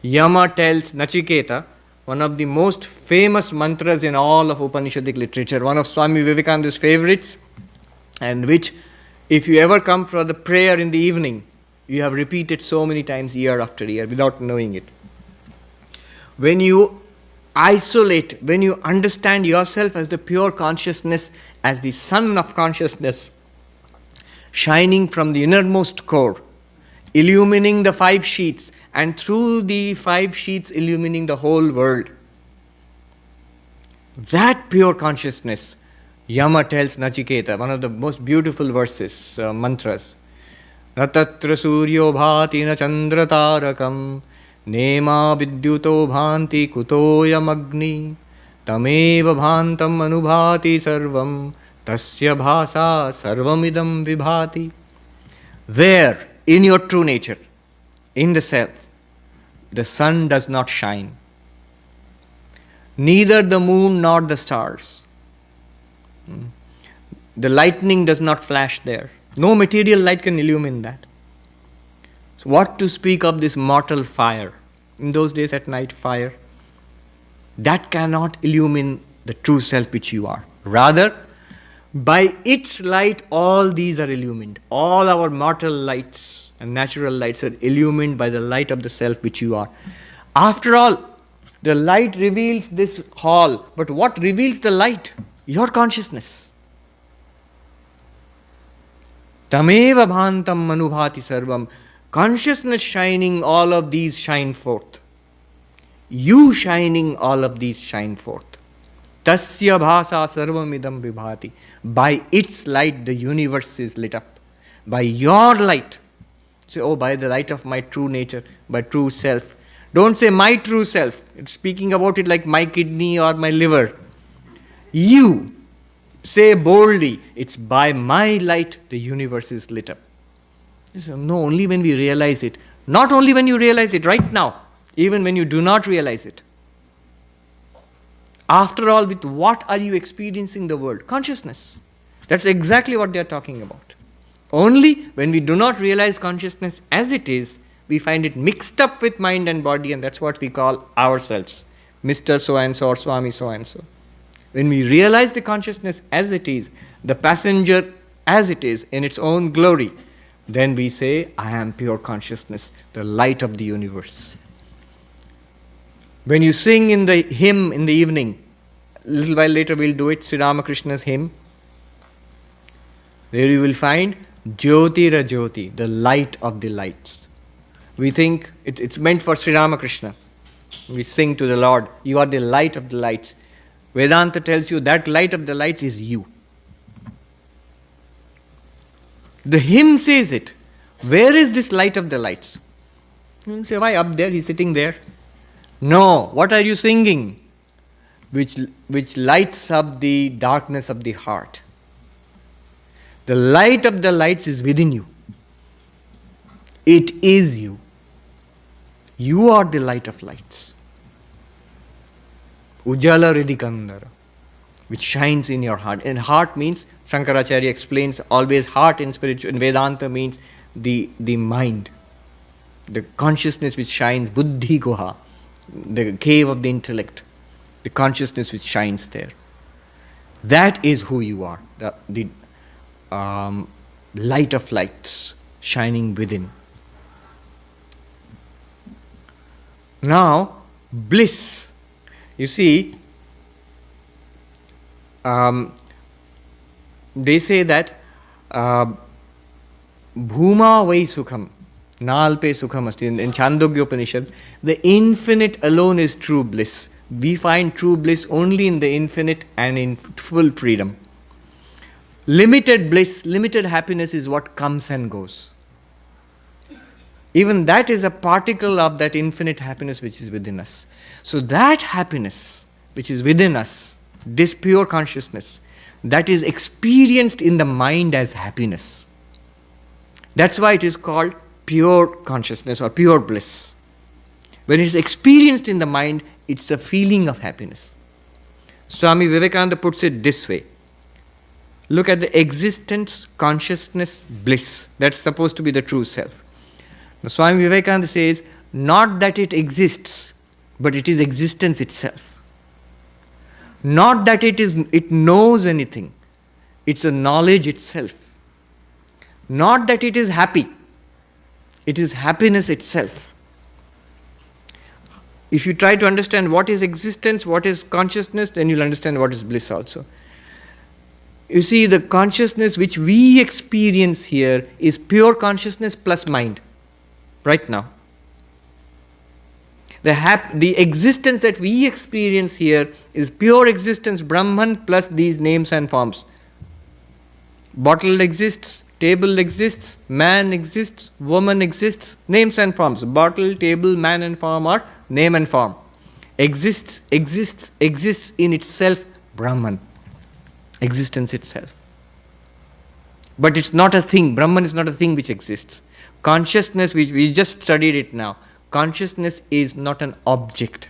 Yama tells Nachiketa, one of the most famous mantras in all of Upanishadic literature, one of Swami Vivekananda's favorites, and which, if you ever come for the prayer in the evening, you have repeated so many times year after year without knowing it. When you isolate, when you understand yourself as the pure consciousness, as the sun of consciousness, shining from the innermost core, illumining the 5 sheets, and through the 5 sheets illumining the whole world. That pure consciousness, Yama tells Nachiketa, one of the most beautiful verses, mantras. Na tatra suryo bhati na chandra tarakam nema vidyuto bhanti kutoyam agni tameva bhantam anubhati sarvam tasya bhasa sarvamidam vibhati. Where, in your true nature, in the self, the sun does not shine, neither the moon nor the stars. The lightning does not flash there. No material light can illumine that. So what to speak of this mortal fire? In those days at night, fire. That cannot illumine the true self which you are. Rather, by its light, all these are illumined. All our mortal lights and natural lights are illumined by the light of the self which you are. After all, the light reveals this hall, but what reveals the light? Your consciousness. Tameva bhantam manubhati sarvam. Consciousness shining, all of these shine forth. You shining, all of these shine forth. Tasya bhasa sarvamidam vibhati. By its light, the universe is lit up. By your light, Say, oh, by the light of my true nature, by true self. Don't say my true self. It's speaking about it like my kidney or my liver. You say boldly, it's by my light the universe is lit up. So, no, only when we realize it. Not only when you realize it right now, even when you do not realize it. After all, with what are you experiencing the world? Consciousness. That's exactly what they are talking about. Only when we do not realize consciousness as it is, we find it mixed up with mind and body, and that's what we call ourselves. Mr. So-and-so or Swami so-and-so. When we realize the consciousness as it is, the passenger as it is in its own glory, then we say, I am pure consciousness, the light of the universe. When you sing in the hymn in the evening, a little while later we'll do it, Sri Ramakrishna's hymn, there you will find Jyotira Jyoti, the light of the lights. We think it's meant for Sri Ramakrishna. We sing to the Lord, you are the light of the lights. Vedanta tells you that light of the lights is you. The hymn says it. Where is this light of the lights? You say, why up there? He's sitting there. No, what are you singing? Which lights up the darkness of the heart. The light of the lights is within you. It is you. You are the light of lights. Ujjala Ridikandara, which shines in your heart. And heart means, Shankaracharya explains, always heart in spiritual, in Vedanta means the mind, the consciousness which shines, Buddhi Guha, the cave of the intellect, the consciousness which shines there. That is who you are, the light of lights shining within. Now, bliss. You see, they say that Bhuma Vai Sukham, Nalpe Sukham Asti. In Chandogya Upanishad, the infinite alone is true bliss. We find true bliss only in the infinite and in full freedom. Limited bliss, limited happiness is what comes and goes. Even that is a particle of that infinite happiness which is within us. So that happiness which is within us, this pure consciousness, that is experienced in the mind as happiness. That's why it is called pure consciousness or pure bliss. When it is experienced in the mind, it's a feeling of happiness. Swami Vivekananda puts it this way. Look at the existence, consciousness, bliss. That's supposed to be the true self. Now, Swami Vivekananda says, not that it exists, but it is existence itself. Not that it knows anything. It's a knowledge itself. Not that it is happy. It is happiness itself. If you try to understand what is existence, what is consciousness, then you'll understand what is bliss also. You see, the consciousness which we experience here is pure consciousness plus mind, right now. The existence that we experience here is pure existence, Brahman plus these names and forms. Bottle exists, table exists, man exists, woman exists, names and forms. Bottle, table, man and form are name and form. Exists in itself, Brahman. Existence itself. But it's not a thing. Brahman is not a thing which exists. Consciousness, which we just studied it now, consciousness is not an object.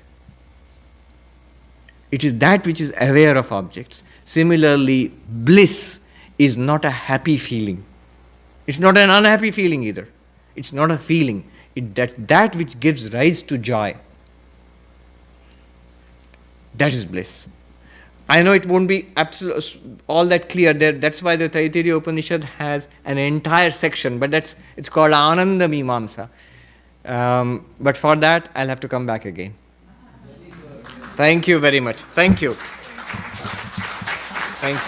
It is that which is aware of objects. Similarly, bliss is not a happy feeling. It's not an unhappy feeling either. It's not a feeling. That's that which gives rise to joy. That is bliss. I know it won't be all that clear there. That's why the Taittiriya Upanishad has an entire section, but it's called Ananda Mimamsa. But for that, I'll have to come back again. Thank you very much. Thank you. Thank you.